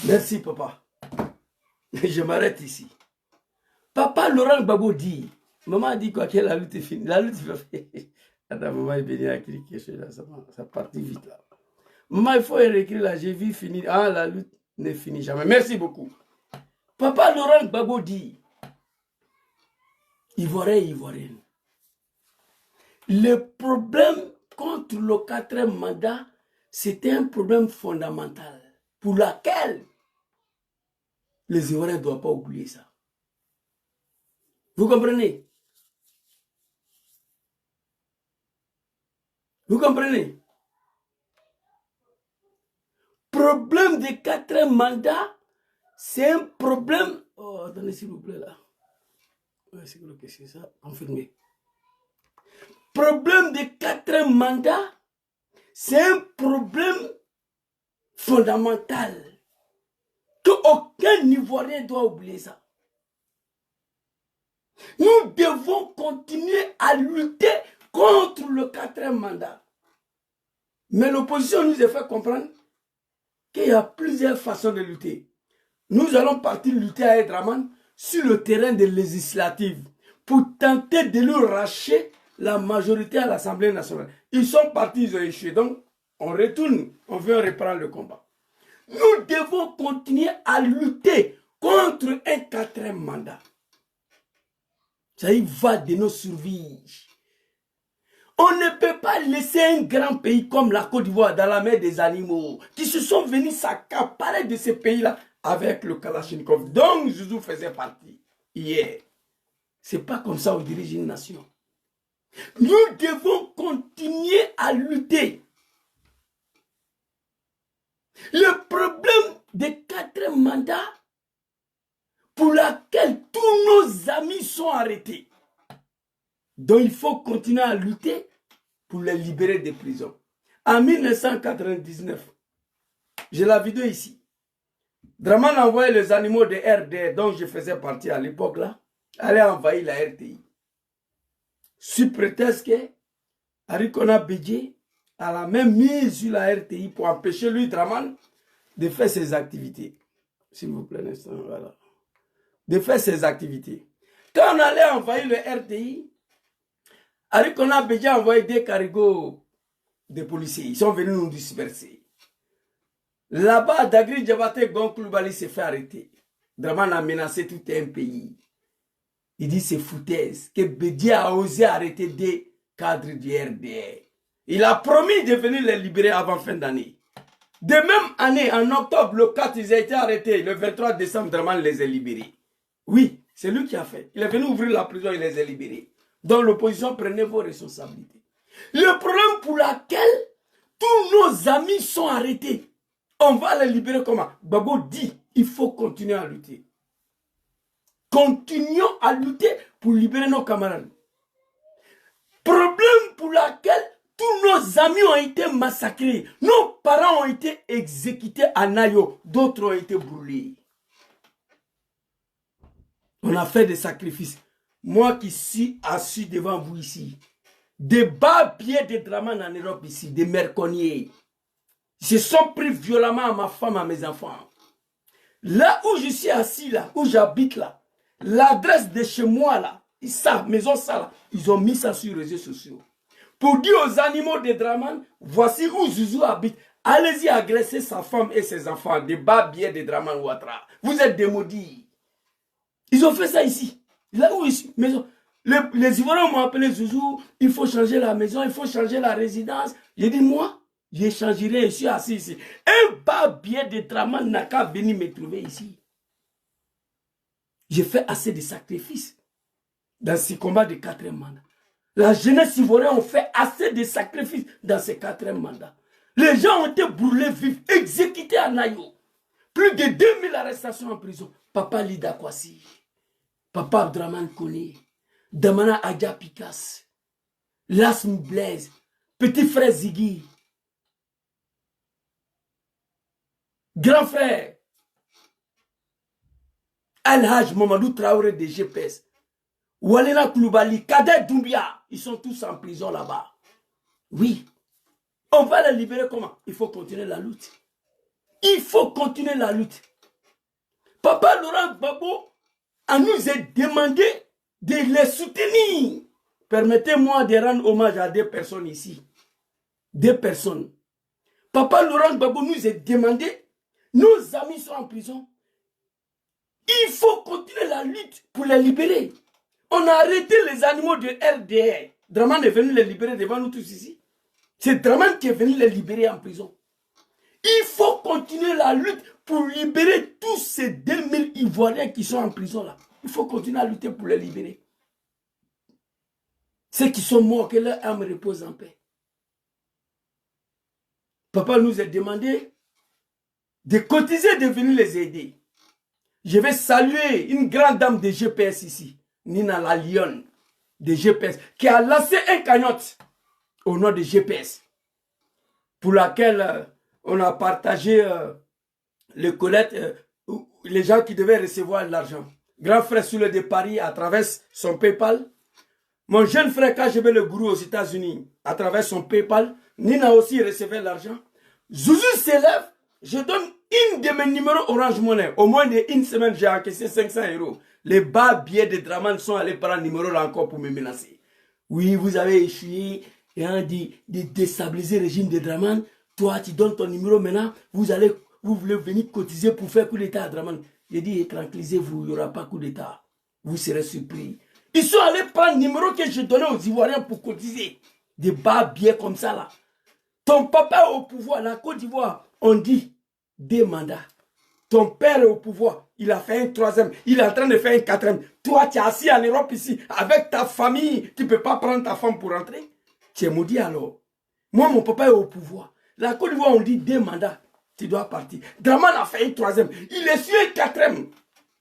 Merci, papa. Je m'arrête ici. Papa Laurent Gbagbo dit, maman a dit quoi que la lutte est finie. La lutte est finie. Attends, maman est venue à écrire quelque chose là, ça partit vite là. Maman, il faut réécrire là, j'ai vu finir. Ah, la lutte ne finit jamais. Merci beaucoup. Papa Laurent Gbagbo dit, Ivoirien et Ivoirienne, le problème contre le 4e mandat, c'était un problème fondamental pour lequel les Ivoiriens ne doivent pas oublier ça. Vous comprenez? Vous comprenez? Problème des 4e mandats, c'est un problème. Oh, attendez s'il vous plaît là. Ouais, c'est ça, confirmé. problème de 4 mandats, c'est un problème fondamental. Qu'aucun Ivoirien doit oublier ça. Nous devons continuer à lutter contre le 4e mandat. Mais l'opposition nous a fait comprendre qu'il y a plusieurs façons de lutter. Nous allons partir lutter à Aït-Draman sur le terrain des législatives pour tenter de leur arracher la majorité à l'Assemblée nationale. Ils sont partis, ils ont échoué. Donc, on retourne, on vient reprendre le combat. Nous devons continuer à lutter contre un 4e mandat. Ça y va de nos survies. On ne peut pas laisser un grand pays comme la Côte d'Ivoire dans la mer des animaux qui se sont venus s'accaparer de ces pays-là avec le Kalachnikov dont Zouzou faisait partie hier. C'est pas comme ça qu'on dirige une nation. Nous devons continuer à lutter. Le problème des 4 mandats pour lequel tous nos amis sont arrêtés. Donc il faut continuer à lutter pour les libérer des prisons. En 1999, j'ai la vidéo ici. Draman a envoyé les animaux de RD dont je faisais partie à l'époque là, aller envahir la RTI. Sous prétexte que Arikona Bédié a la même mise sur la RTI pour empêcher lui, Draman, de faire ses activités. S'il vous plaît, un instant, voilà. De faire ses activités. Quand on allait envahir le RTI, Arikona Bédié a envoyé des carigots de policiers. Ils sont venus nous disperser. Là-bas, Dagri Diabaté Gonkouloubali s'est fait arrêter. Draman a menacé tout un pays. Il dit c'est foutaise que Bédié a osé arrêter des cadres du RDR. Il a promis de venir les libérer avant fin d'année. De même année, en octobre, le 4, ils ont été arrêtés. Le 23 décembre, Draman les a libérés. Oui, c'est lui qui a fait. Il est venu ouvrir la prison, il les a libérés. Donc l'opposition, prenez vos responsabilités. Le problème pour lequel tous nos amis sont arrêtés, on va les libérer comment? Babo dit, il faut continuer à lutter. Continuons à lutter pour libérer nos camarades. Problème pour lequel tous nos amis ont été massacrés. Nos parents ont été exécutés à Nayo. D'autres ont été brûlés. On a fait des sacrifices. Moi qui suis assis devant vous ici, des bas-pieds de Draman en Europe ici, des merconniers, se sont pris violemment à ma femme, à mes enfants. Là où je suis assis, là, où j'habite là, l'adresse de chez moi là, ça, maison ça là, ils ont mis ça sur les réseaux sociaux. Pour dire aux animaux de Draman, voici où Zouzou habite. Allez-y agresser sa femme et ses enfants, des bas-pieds de Draman Ouattara. Vous êtes des maudits. Ils ont fait ça ici. Là où ici, maison. Les Ivoiriens m'ont appelé Zouzou, il faut changer la maison, il faut changer la résidence. J'ai dit, moi, je changerai, je suis assis ici. Un bas-pied de Draman n'a qu'à venir me trouver ici. J'ai fait assez de sacrifices dans ces combats de 4e mandat. La jeunesse ivoirienne a fait assez de sacrifices dans ces 4e mandats. Les gens ont été brûlés vifs, exécutés à Nayo. Plus de 2000 arrestations en prison. Papa Lida Kwasi, Papa Abdraman Kone, Damana Adja Pikas, Lasm Blaise, petit frère Ziggy, grand frère Al-Haj Mamadou Traoré de GPS, Walena Kouloubali, Kader Doumbia, ils sont tous en prison là-bas. Oui. On va les libérer comment? Il faut continuer la lutte. Il faut continuer la lutte. Papa Laurent Gbagbo a nous a demandé de les soutenir. Permettez-moi de rendre hommage à 2 personnes ici. 2 personnes. Papa Laurent Gbagbo nous a demandé, nos amis sont en prison. Il faut continuer la lutte pour les libérer. On a arrêté les animaux de RDR. Draman est venu les libérer devant nous tous ici. C'est Draman qui est venu les libérer en prison. Il faut continuer la lutte pour libérer tous ces 2000 Ivoiriens qui sont en prison là. Il faut continuer à lutter pour les libérer. Ceux qui sont morts, que leur âme repose en paix. Papa nous a demandé de cotiser, de venir les aider. Je vais saluer une grande dame de GPS ici, Nina la Lyon. de GPS, qui a lancé un cagnotte au nom de GPS, pour laquelle on a partagé les collectes, les gens qui devaient recevoir l'argent. Grand frère Soule de Paris, à travers son PayPal. Mon jeune frère KGB le Gourou aux États-Unis, à travers son PayPal. Nina aussi recevait l'argent. Zouzou s'élève, je donne une de mes numéros Orange Money. Au moins d'une semaine, j'ai encaissé 500 €. Les bas billets de Draman sont allés prendre un numéro là encore pour me menacer. Oui, vous avez échoué de déstabiliser le régime de Draman. Toi, tu donnes ton numéro maintenant. Vous voulez venir cotiser pour faire coup d'État à Draman. J'ai dit, tranquillisez-vous, il n'y aura pas coup d'État. Vous serez surpris. Ils sont allés prendre le numéro que je donnais aux Ivoiriens pour cotiser. Des bas billets comme ça là. Ton papa est au pouvoir, la Côte d'Ivoire, on dit des mandats. Ton père est au pouvoir, il a fait un 3e, il est en train de faire un 4e. Toi, tu es assis en Europe ici, avec ta famille, tu ne peux pas prendre ta femme pour rentrer. Tu es maudit alors. Moi, mon papa est au pouvoir. La Côte d'Ivoire, on dit des mandats, tu dois partir. Draman a fait un 3e, il est sur un 4e.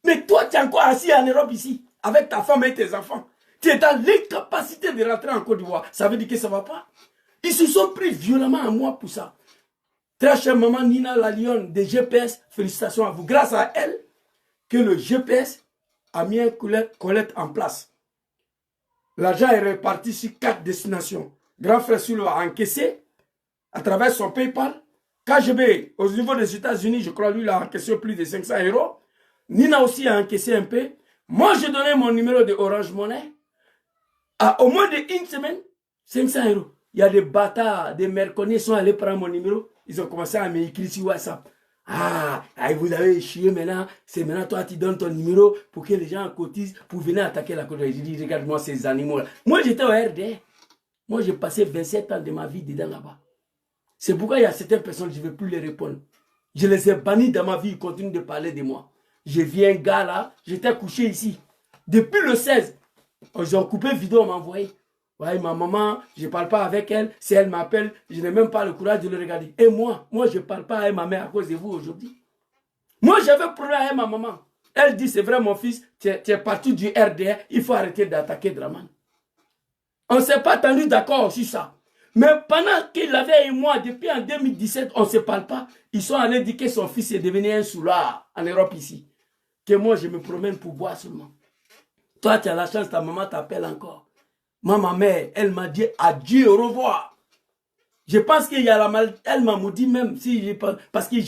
Mais toi, tu es encore assis en Europe ici, avec ta femme et tes enfants. Tu es dans l'incapacité de rentrer en Côte d'Ivoire. Ça veut dire que ça ne va pas. Ils se sont pris violemment à moi pour ça. Très chère maman Nina la Lionne de GPS, félicitations à vous. Grâce à elle, que le GPS a mis un collecte en place. L'argent est réparti sur 4 destinations. Grand frère Soulou a encaissé à travers son PayPal. KGB, au niveau des États-Unis, je crois lui, il a encaissé plus de 500 €. Nina aussi a encaissé un peu. Moi, j'ai donné mon numéro de Orange Money. Au moins d'une semaine, 500 €. Il y a des bâtards, des mercenaires sont allés prendre mon numéro. Ils ont commencé à m'écrire sur WhatsApp. Ah, vous avez échoué maintenant. C'est maintenant toi tu donnes ton numéro pour que les gens cotisent pour venir attaquer la Côte d'Ivoire. Je dis, regarde-moi ces animaux-là. Moi, j'étais au RDR. Moi, j'ai passé 27 ans de ma vie dedans là-bas. C'est pourquoi il y a certaines personnes, je ne vais plus les répondre. Je les ai bannis dans ma vie, ils continuent de parler de moi. Je viens un gars là, j'étais couché ici. Depuis le 16, ils ont coupé vidéo, on m'a envoyé. Ouais, ma maman, je ne parle pas avec elle. Si elle m'appelle, je n'ai même pas le courage de le regarder. Et moi, je ne parle pas avec ma mère à cause de vous aujourd'hui. Moi, j'avais problème avec ma maman. Elle dit, c'est vrai mon fils, tu es parti du RDR, il faut arrêter d'attaquer Draman. On ne s'est pas tendu d'accord sur ça. Mais pendant qu'il avait et moi, depuis en 2017, on ne se parle pas. Ils sont allés dire que son fils est devenu un soulard en Europe ici. Que moi, je me promène pour boire seulement. Toi, tu as la chance, ta maman t'appelle encore. Ma mère, elle m'a dit adieu, au revoir. Je pense qu'il y a la maladie. Elle m'a maudit même. Parce qu'il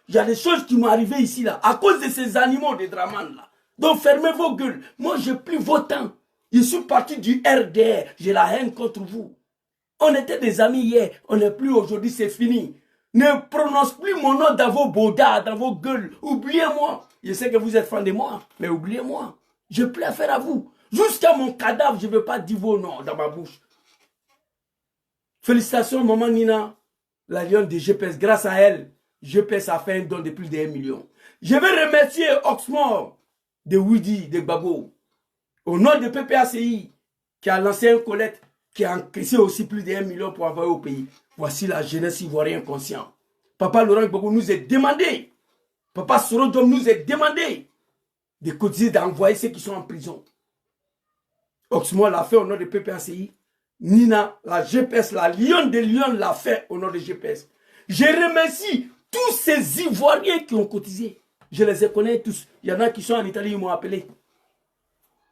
y a des choses qui m'ont arrivé ici, là. À cause de ces animaux de Draman, là. Donc, fermez vos gueules. Moi, je n'ai plus vos temps. Je suis parti du RDR. J'ai la haine contre vous. On était des amis hier. On n'est plus aujourd'hui, c'est fini. Ne prononce plus mon nom dans vos baudards, dans vos gueules. Oubliez-moi. Je sais que vous êtes fan de moi, mais oubliez-moi. Je n'ai plus affaire à vous. Jusqu'à mon cadavre, je ne veux pas dire vos noms dans ma bouche. Félicitations, maman Nina, la lionne de GPS. Grâce à elle, GPS a fait un don de plus de 1 million. Je vais remercier Oxmore de Woody, de Babo, au nom de PPACI, qui a lancé un collecte, qui a encaissé aussi plus de 1 million pour envoyer au pays. Voici la jeunesse ivoirienne consciente. Papa Laurent Gbagbo nous a demandé, Papa Sorodom nous a demandé de cotiser, d'envoyer ceux qui sont en prison. Oxmore l'a fait au nom de PPACI. Nina, la GPS, la lionne de Lyon l'a fait au nom de GPS. Je remercie tous ces Ivoiriens qui ont cotisé. Je les connais tous. Il y en a qui sont en Italie, ils m'ont appelé.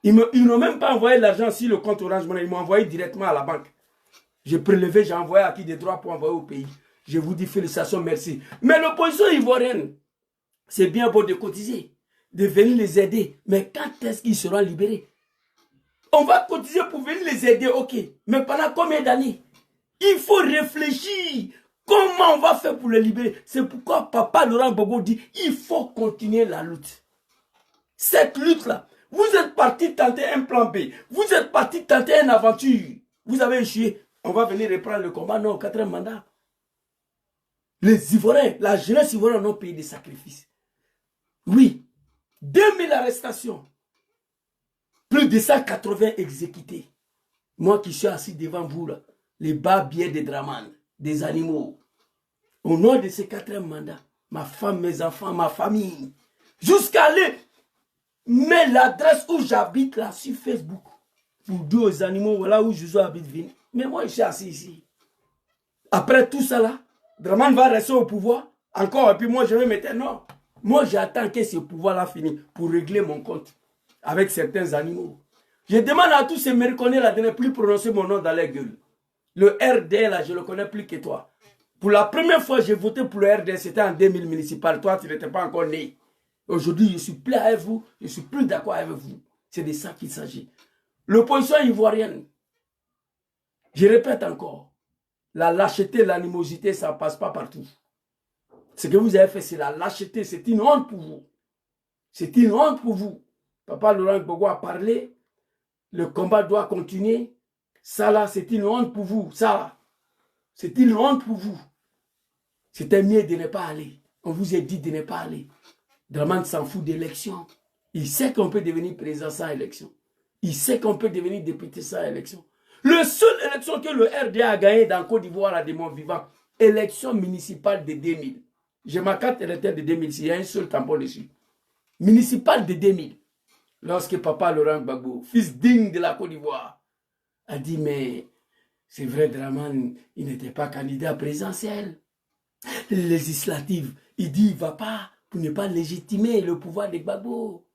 Ils n'ont même pas envoyé l'argent sur le compte Orange Money. Ils m'ont envoyé directement à la banque. J'ai prélevé, j'ai envoyé à qui des droits pour envoyer au pays. Je vous dis félicitations, merci. Mais l'opposition ivoirienne, c'est bien beau de cotiser, de venir les aider. Mais quand est-ce qu'ils seront libérés? On va cotiser pour venir les aider, ok. Mais pendant combien d'années? Il faut réfléchir. Comment on va faire pour les libérer? C'est pourquoi Papa Laurent Gbagbo dit, il faut continuer la lutte. Cette lutte-là, vous êtes parti tenter un plan B. Vous êtes parti tenter une aventure. Vous avez échoué. On va venir reprendre le combat. Non, 4e mandat. Les Ivoiriens, la jeunesse ivoirienne ont payé des sacrifices. Oui. 2000 arrestations. Plus de 180 exécutés. Moi qui suis assis devant vous, là, les bas billets de Draman, des animaux. Au nom de ces 4e mandats, ma femme, mes enfants, ma famille, jusqu'à aller mettre l'adresse où j'habite là sur Facebook. pour dire aux animaux, voilà où Josué habite, venir. Mais moi, je suis assis ici. Après tout ça là, Dramane va rester au pouvoir. Encore, et puis moi, je vais mettre... Non. Moi, j'attends que ce pouvoir-là finisse pour régler mon compte avec certains animaux. Je demande à tous ces méreconnaissants là de ne plus prononcer mon nom dans leur gueule. Le RD, là, je ne le connais plus que toi. Pour la première fois, j'ai voté pour le RD, c'était en 2000 municipal. Toi, tu n'étais pas encore né. Aujourd'hui, je suis plus avec vous, je suis plus d'accord avec vous. C'est de ça qu'il s'agit. L'opposition ivoirienne, je répète encore, la lâcheté, l'animosité, ça ne passe pas partout. Ce que vous avez fait, c'est la lâcheté, c'est une honte pour vous. C'est une honte pour vous. Papa Laurent Gbagbo a parlé, le combat doit continuer. Ça là, c'est une honte pour vous. Ça là, c'est une honte pour vous. C'était mieux de ne pas aller. On vous a dit de ne pas aller. Dramane s'en fout d'élection. Il sait qu'on peut devenir président sans élection. Il sait qu'on peut devenir député sans élection. La seule élection que le RDA a gagnée dans Côte d'Ivoire de mon vivant, élection municipale de 2000. J'ai ma carte électorale de 2000, il y a un seul tampon dessus. Municipale de 2000. Lorsque papa Laurent Gbagbo, fils digne de la Côte d'Ivoire, a dit, mais c'est vrai, Dramane, il n'était pas candidat présidentiel. Législative, il dit, il ne va pas pour ne pas légitimer le pouvoir de Gbagbo.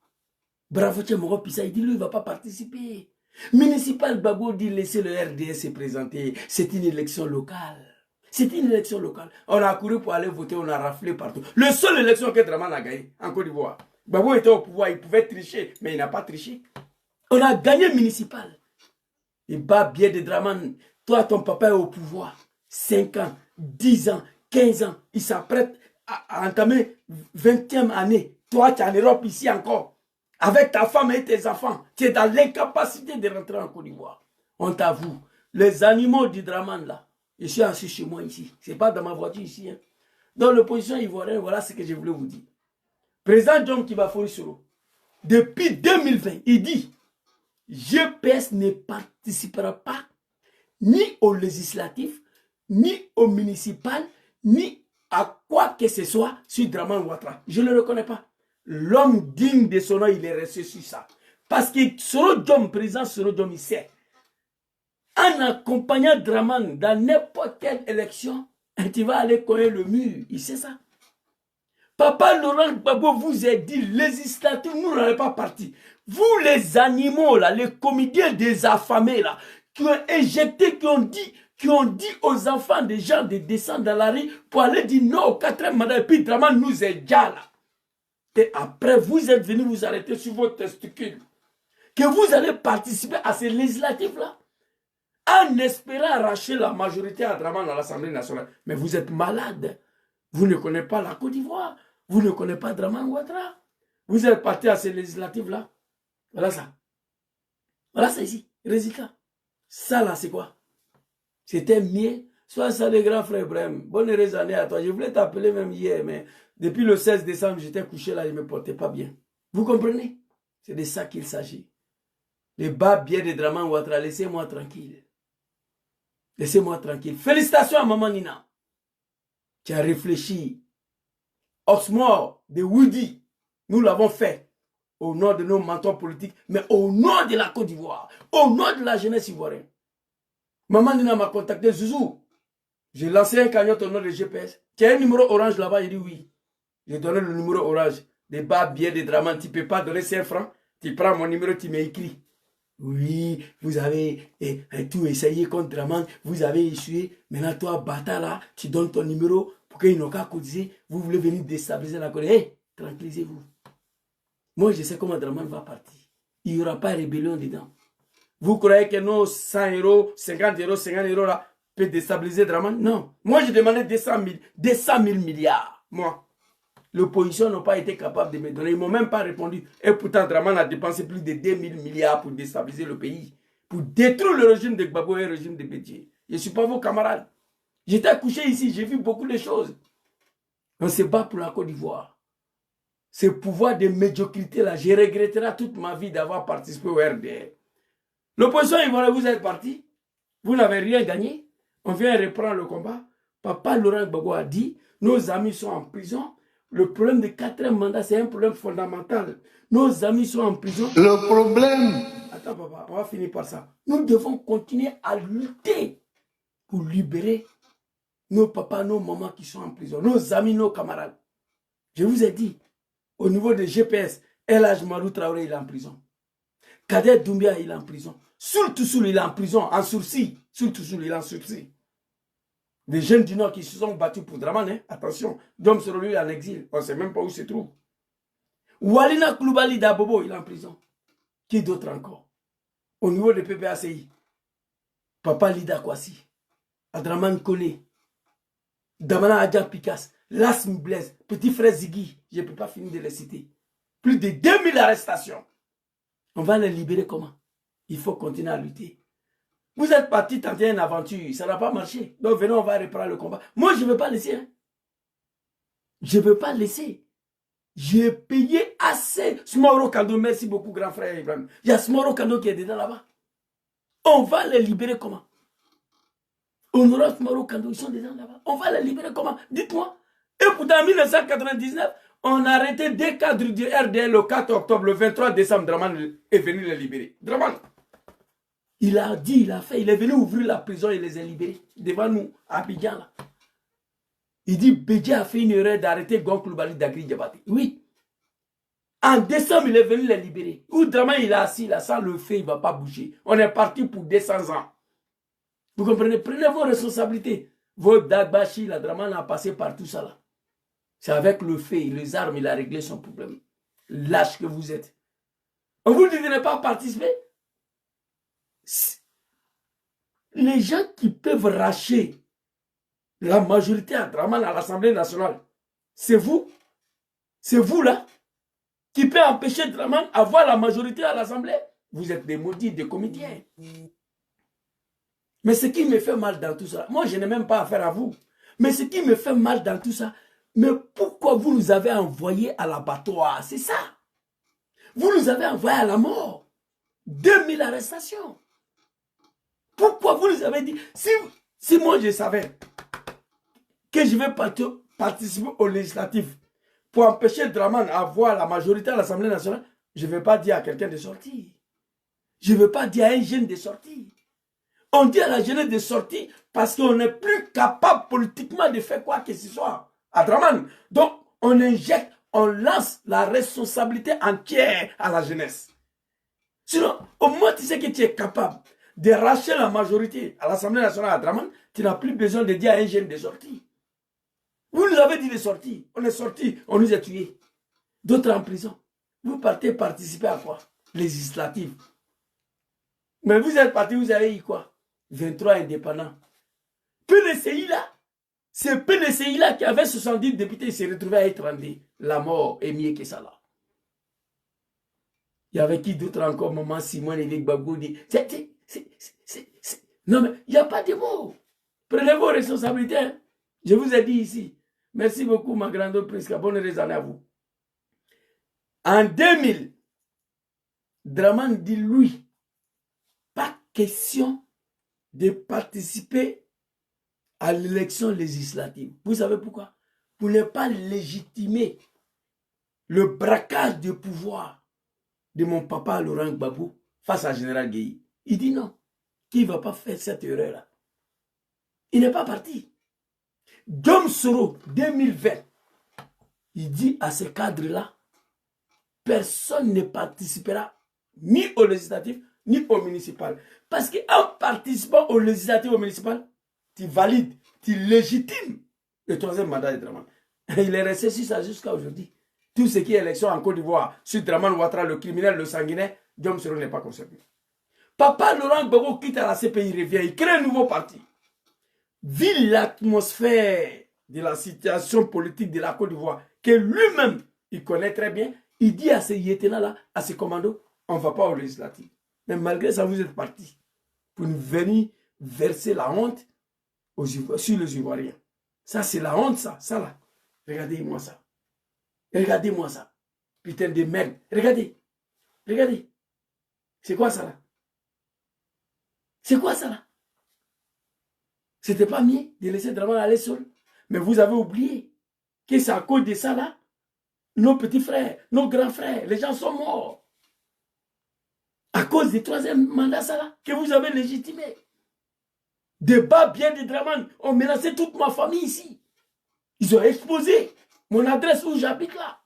Bravo Tchemoro Pissa, il dit, lui, il ne va pas participer. Municipal Gbagbo dit, laissez le RDS se présenter. C'est une élection locale. C'est une élection locale. On a couru pour aller voter, on a raflé partout. Le seul élection que Dramane a gagné en Côte d'Ivoire. Gbagbo était au pouvoir, il pouvait tricher, mais il n'a pas triché. On a gagné municipal. Il bat bien de Dramane. Toi, ton papa est au pouvoir. 5 ans, 10 ans, 15 ans. Il s'apprête à entamer 20e année. Toi, tu es en Europe ici encore. Avec ta femme et tes enfants. Tu es dans l'incapacité de rentrer en Côte d'Ivoire. On t'avoue. Les animaux du Dramane là. Je suis assis chez moi ici. Ce n'est pas dans ma voiture ici. Hein. Dans l'opposition ivoirienne, voilà ce que je voulais vous dire. Président John Kibafori Soro, depuis 2020, il dit GPS ne participera pas ni au législatif, ni au municipal, ni à quoi que ce soit sur Dramane Ouattara. Je ne le reconnais pas. L'homme digne de son nom, il est resté sur ça. Parce que Soro John, président Soro John, il sait. En accompagnant Dramane dans n'importe quelle élection, tu vas aller cogner le mur. Il sait ça. Papa Laurent Gbagbo vous a dit, législatif, nous n'allons pas partir. Vous les animaux, là, les comédiens des affamés, là, qui ont éjecté, qui ont dit aux enfants des gens de descendre dans la rue pour aller dire non au 4e mandat. Et puis Dramane nous est déjà là. Et après, vous êtes venus vous arrêter sur vos testicules. Que vous allez participer à ces législatifs-là. En espérant arracher la majorité à Dramane à l'Assemblée nationale. Mais vous êtes malade. Vous ne connaissez pas la Côte d'Ivoire. Vous ne connaissez pas Dramane Ouattara. Vous êtes parti à ces législatives-là. Voilà ça. Voilà ça ici. Résultat. Ça là, c'est quoi? C'était mieux. Soit ça, les grands frères Ibrahim. Bonne heureuse année à toi. Je voulais t'appeler même hier, mais depuis le 16 décembre, j'étais couché là, je ne me portais pas bien. Vous comprenez? C'est de ça qu'il s'agit. Les bas biais de Dramane Ouattara, laissez-moi tranquille. Laissez-moi tranquille. Félicitations à Maman Nina. Tu as réfléchi. Oxmore de Woody, nous l'avons fait au nom de nos mentors politiques, mais au nom de la Côte d'Ivoire, au nom de la jeunesse ivoirienne. Maman Nina m'a contacté, Zouzou. J'ai lancé un cagnotte au nom de GPS. Tu as un numéro orange là-bas? Il dit oui. J'ai donné le numéro orange. Des bas billets de Dramane, tu ne peux pas donner 5 francs. Tu prends mon numéro, tu m'écris. Oui, vous avez tout essayé contre Dramane, vous avez échoué. Maintenant, toi, bâtard là, tu donnes ton numéro pour qu'ils n'ont qu'à cotiser. Vous voulez venir déstabiliser la Côte. Hey, tranquillisez-vous. Moi, je sais comment Dramane va partir. Il n'y aura pas de rébellion dedans. Vous croyez que nos 100 euros, 50 euros, 50 euros là, peut déstabiliser Dramane? Non. Moi, je demandais 200 000 milliards. Moi. L'opposition n'a pas été capable de me donner. Ils ne m'ont même pas répondu. Et pourtant, Dramane a dépensé plus de 2000 milliards pour déstabiliser le pays. Pour détruire le régime de Gbagbo et le régime de Bédié. Je ne suis pas vos camarades. J'étais couché ici, j'ai vu beaucoup de choses. On se bat pour la Côte d'Ivoire. Ce pouvoir de médiocrité là, je regretterai toute ma vie d'avoir participé au RDR. L'opposition ivoirienne, vous êtes parti. Vous n'avez rien gagné. On vient reprendre le combat. Papa Laurent Gbagbo a dit, nos amis sont en prison. Le problème de 4e mandat, c'est un problème fondamental. Nos amis sont en prison. Le problème... Attends, papa, on va finir par ça. Nous devons continuer à lutter pour libérer nos papas, nos mamans qui sont en prison, nos amis, nos camarades. Je vous ai dit, au niveau des GPS, El Hadj Malou Traoré, il est en prison. Kader Doumbia, il est en prison. Soul Toussoul, il est en prison, en sursis. Soul Toussoul, il est en sursis. Des jeunes du Nord qui se sont battus pour Draman, hein? Attention, Dom Soro, lui, est en exil. On ne sait même pas où il se trouve. Walina Koulibaly d'Abobo, il est en prison. Qui d'autre encore? Au niveau de PPACI, Papa Lida Kwasi, Adraman Kone, Damana Adjan Pikas, Lasmi Blaise, petit frère Ziggy, je ne peux pas finir de les citer. Plus de 2000 arrestations. On va les libérer comment? Il faut continuer à lutter. Vous êtes parti tenter une aventure, ça n'a pas marché. Donc venez, on va reprendre le combat. Moi, je ne veux pas laisser. Hein. Je ne veux pas laisser. J'ai payé assez. Smoro Kando, merci beaucoup, grand frère Ibrahim. Il y a Smoro Kando qui est dedans là-bas. On va les libérer comment? On aura Smoro Kando, ils sont dedans là-bas. On va les libérer comment? Dites-moi. Et pourtant, en 1999, on a arrêté des cadres du RDL le 4 octobre, le 23 décembre. Draman est venu les libérer. Draman. Il a dit, il a fait, il est venu ouvrir la prison et les a libérés. Devant nous, à Abidjan là. Il dit, Bédja a fait une erreur d'arrêter Gon Koulibaly d'Agri Diabaté. Oui. En décembre, il est venu les libérer. Où Draman, il est assis là, sans le feu, il ne va pas bouger. On est parti pour 200 ans. Vous comprenez? Prenez vos responsabilités. Votre Dagbashi, la Draman a passé par tout ça là. C'est avec le feu et les armes, il a réglé son problème. Lâche que vous êtes. On vous dit de ne pas participer. Les gens qui peuvent racher la majorité à Draman à l'Assemblée nationale, c'est vous là, qui peut empêcher Draman d'avoir la majorité à l'Assemblée. Vous êtes des maudits, des comédiens. Mais ce qui me fait mal dans tout ça, moi je n'ai même pas affaire à vous, mais ce qui me fait mal dans tout ça, mais pourquoi vous nous avez envoyés à l'abattoir? C'est ça. Vous nous avez envoyés à la mort. 2000 arrestations. Pourquoi vous nous avez dit, si moi je savais que je vais participer aux législatives pour empêcher Draman d'avoir la majorité à l'Assemblée nationale, je ne vais pas dire à quelqu'un de sortir. Je ne vais pas dire à un jeune de sortir. On dit à la jeunesse de sortir parce qu'on n'est plus capable politiquement de faire quoi que ce soit à Draman. Donc, on injecte, on lance la responsabilité entière à la jeunesse. Sinon, au moins tu sais que tu es capable de racheter la majorité à l'Assemblée nationale à Draman, tu n'as plus besoin de dire à un jeune de sortir. Vous nous avez dit de sortir. On est sortis, on nous a tués. D'autres en prison. Vous partez participer à quoi? Législative. Mais vous êtes partis, vous avez eu quoi? 23 indépendants. PNCI là, c'est PNCI là qui avait 70 députés, il s'est retrouvé à être rendu. La mort est mieux que ça là. Il y avait qui d'autre encore, maman Simone et les Bagoudi. Non mais, il n'y a pas de mots. Prenez vos responsabilités. Hein. Je vous ai dit ici. Merci beaucoup, ma grande Prisca. Bonne raison à vous. En 2000, Draman dit lui, pas question de participer à l'élection législative. Vous savez pourquoi? Pour ne pas légitimer le braquage de pouvoir de mon papa Laurent Gbagbo face à Général Guèye. Il dit non, qu'il ne va pas faire cette erreur-là. Il n'est pas parti. Dom Soro, 2020, il dit à ce cadre-là, personne ne participera ni au législatif, ni au municipal. Parce qu'en participant au législatif, au municipal, tu valides, tu légitimes le 3e mandat de Draman. Il est resté sur ça jusqu'à aujourd'hui. Tout ce qui est élection en Côte d'Ivoire, sur Draman Ouattara, le criminel, le sanguinaire, Dom Soro n'est pas concerné. Papa Laurent Gbagbo quitte à la CPI, il revient, il crée un nouveau parti. Vu l'atmosphère de la situation politique de la Côte d'Ivoire, que lui-même, il connaît très bien, il dit à ces lieutenants-là, à ces commandos, on ne va pas au législatif. Mais malgré ça, vous êtes partis pour venir verser la honte sur les Ivoiriens. Ça, c'est la honte, ça là. Regardez-moi ça. Regardez-moi ça. Putain de merde. Regardez. Regardez. C'est quoi ça là? C'est quoi ça là? C'était pas mieux de laisser Draman aller seul. Mais vous avez oublié que c'est à cause de ça là nos petits frères, nos grands frères, les gens sont morts. À cause du troisième mandat, ça là, que vous avez légitimé. Des bien de Draman ont menacé toute ma famille ici. Ils ont exposé mon adresse où j'habite là.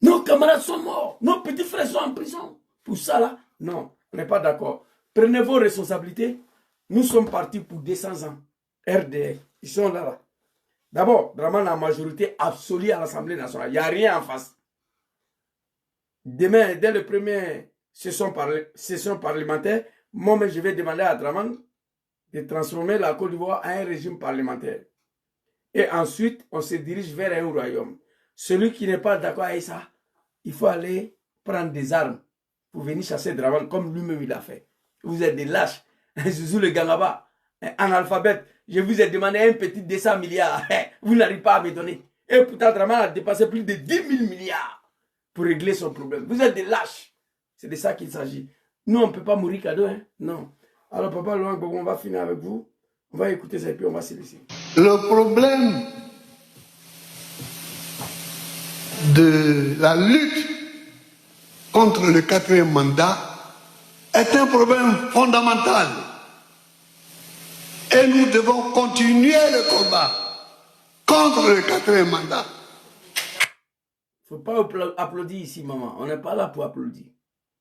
Nos camarades sont morts. Nos petits frères sont en prison. Pour ça là, non, on n'est pas d'accord. Prenez vos responsabilités. Nous sommes partis pour 200 ans. RDR, ils sont là. D'abord, Draman a la majorité absolue à l'Assemblée nationale. Il n'y a rien en face. Demain, dès le premier session parlementaire, moi, je vais demander à Draman de transformer la Côte d'Ivoire en un régime parlementaire. Et ensuite, on se dirige vers un royaume. Celui qui n'est pas d'accord avec ça, il faut aller prendre des armes pour venir chasser Draman comme lui-même il a fait. Vous êtes des lâches. Je suis le Gangaba, analphabète. Je vous ai demandé un petit 200 milliards. Vous n'arrivez pas à me donner. Et pourtant, Draman a dépassé plus de 10 000 milliards pour régler son problème. Vous êtes des lâches. C'est de ça qu'il s'agit. Nous, on ne peut pas mourir cadeau. Hein? Non. Alors, papa Laurent Gbagbo, on va finir avec vous. On va écouter ça et puis on va se laisser. Le problème de la lutte contre le quatrième mandat est un problème fondamental. Et nous devons continuer le combat contre le quatrième mandat. Il ne faut pas applaudir ici, maman. On n'est pas là pour applaudir.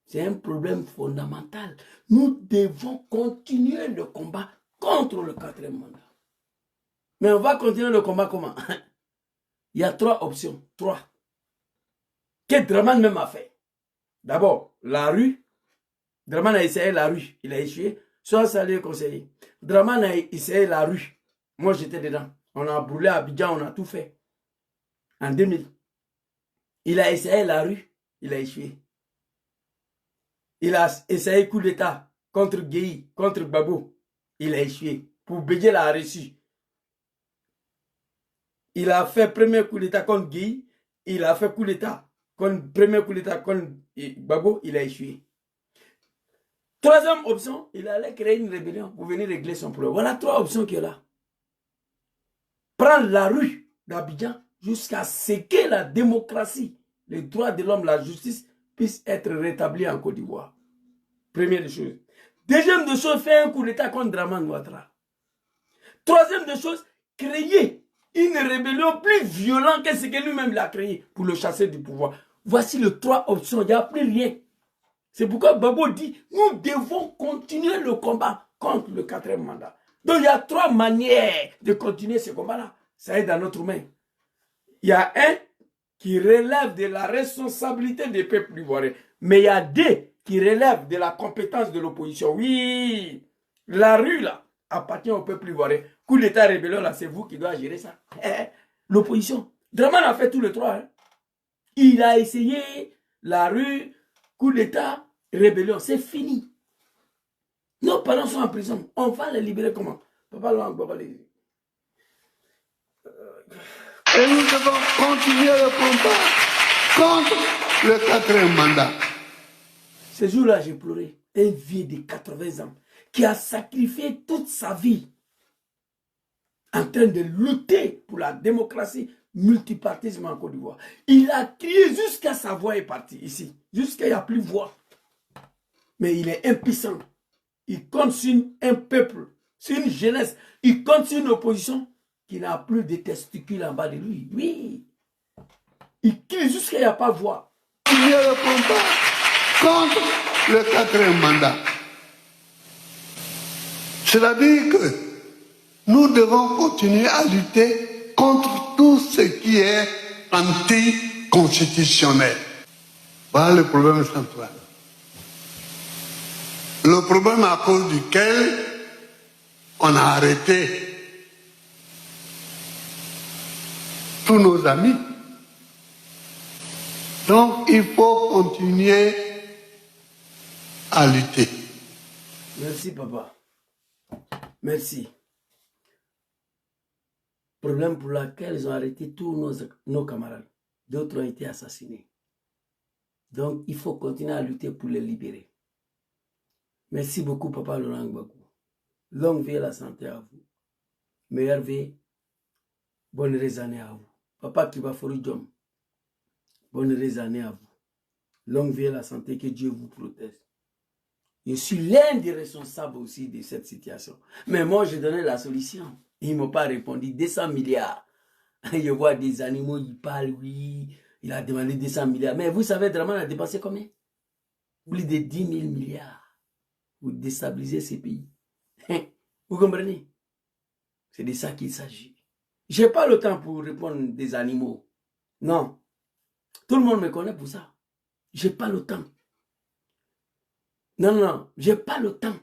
C'est un problème fondamental. Nous devons continuer le combat contre le quatrième mandat. Mais on va continuer le combat comment? Il y a 3 options. 3. Que Draman même a fait. D'abord, la rue. Draman a essayé la rue. Il a échoué. Soit ça lui conseillé. Draman a essayé la rue. Moi, j'étais dedans. On a brûlé à Abidjan, on a tout fait. En 2000. Il a essayé la rue. Il a échoué. Il a essayé coup d'État contre Gueye, contre Gbagbo. Il a échoué. Pour Bédié l'a reçu. Il a fait premier coup d'État contre Gueye. Il a fait coup d'État. Premier coup d'État contre Gbagbo. Il a échoué. Troisième option, il allait créer une rébellion pour venir régler son problème. Voilà 3 options qu'il y a là. Prendre la rue d'Abidjan jusqu'à ce que la démocratie, les droits de l'homme, la justice puissent être rétablis en Côte d'Ivoire. Première des choses. Deuxième des choses, faire un coup d'État contre Draman Ouattara. Troisième des choses, créer une rébellion plus violente que ce que lui-même l'a créé pour le chasser du pouvoir. Voici les 3 options, il n'y a plus rien. C'est pourquoi Babo dit, nous devons continuer le combat contre le quatrième mandat. Donc il y a 3 manières de continuer ce combat-là. Ça est dans notre main. Il y a un qui relève de la responsabilité des peuples ivoiriens. Mais il y a 2 qui relèvent de la compétence de l'opposition. Oui, la rue là appartient au peuple ivoirien. Coup d'État rébellion là, c'est vous qui doit gérer ça. L'opposition. Draman a fait tous les 3. Hein. Il a essayé la rue, coup d'État, rébellion. C'est fini. Nos parents sont en prison. On va les libérer comment? Papa Laurent Gbagbo les... Et nous devons continuer le combat contre le quatrième mandat. Ce jour-là, j'ai pleuré. Un vieux de 80 ans qui a sacrifié toute sa vie en train de lutter pour la démocratie, multipartisme en Côte d'Ivoire. Il a crié jusqu'à sa voix est partie ici. Jusqu'à il n'y a plus de voix. Mais il est impuissant. Il compte sur un peuple, sur une jeunesse. Il compte sur une opposition qui n'a plus de testicules en bas de lui. Oui. Il crie jusqu'à il n'y a pas de voix. Continuer le combat contre le quatrième mandat. C'est-à-dire que nous devons continuer à lutter contre tout ce qui est anticonstitutionnel. Voilà le problème central. Le problème à cause duquel on a arrêté tous nos amis. Donc il faut continuer à lutter. Merci papa. Merci. Problème pour lequel ils ont arrêté tous nos camarades. D'autres ont été assassinés. Donc il faut continuer à lutter pour les libérer. Merci beaucoup papa Laurent Gbagbo. Longue vie et la santé à vous. Meilleure vie, bonnes années à vous. Papa Kibaforu Diom, bonne heureuse année à vous. Longue vie et la santé, que Dieu vous protège. Je suis l'un des responsables aussi de cette situation. Mais moi, je donnais la solution. Ils ne m'ont pas répondu. 200 milliards. Je vois des animaux, ils parlent, oui. Il a demandé 200 milliards. Mais vous savez, Draman a dépensé combien? Plus de 10 000 milliards. Vous déstabilisez ces pays. Vous comprenez? C'est de ça qu'il s'agit. Je n'ai pas le temps pour répondre des animaux. Non. Tout le monde me connaît pour ça. Je n'ai pas le temps. Non, non, je n'ai pas le temps.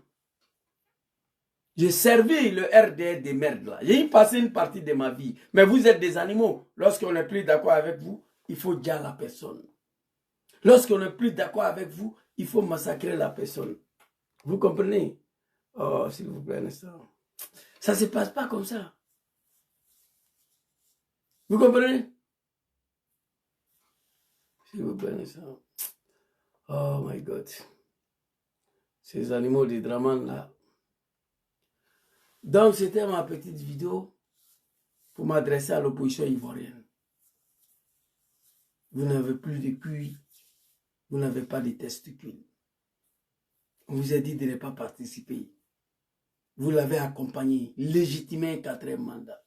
J'ai servi le RDR des merdes là. J'ai passé une partie de ma vie. Mais vous êtes des animaux. Lorsqu'on n'est plus d'accord avec vous, il faut dire la personne. Lorsqu'on n'est plus d'accord avec vous, il faut massacrer la personne. Vous comprenez? Oh, s'il vous plaît, un instant. Ça ne se passe pas comme ça. Vous comprenez? S'il vous plaît, un instant. Oh my God. Ces animaux de Draman là. Donc, c'était ma petite vidéo pour m'adresser à l'opposition ivoirienne. Vous n'avez plus de QI. Vous n'avez pas de testicules. On vous a dit de ne pas participer. Vous l'avez accompagné, légitimé un 4e mandat.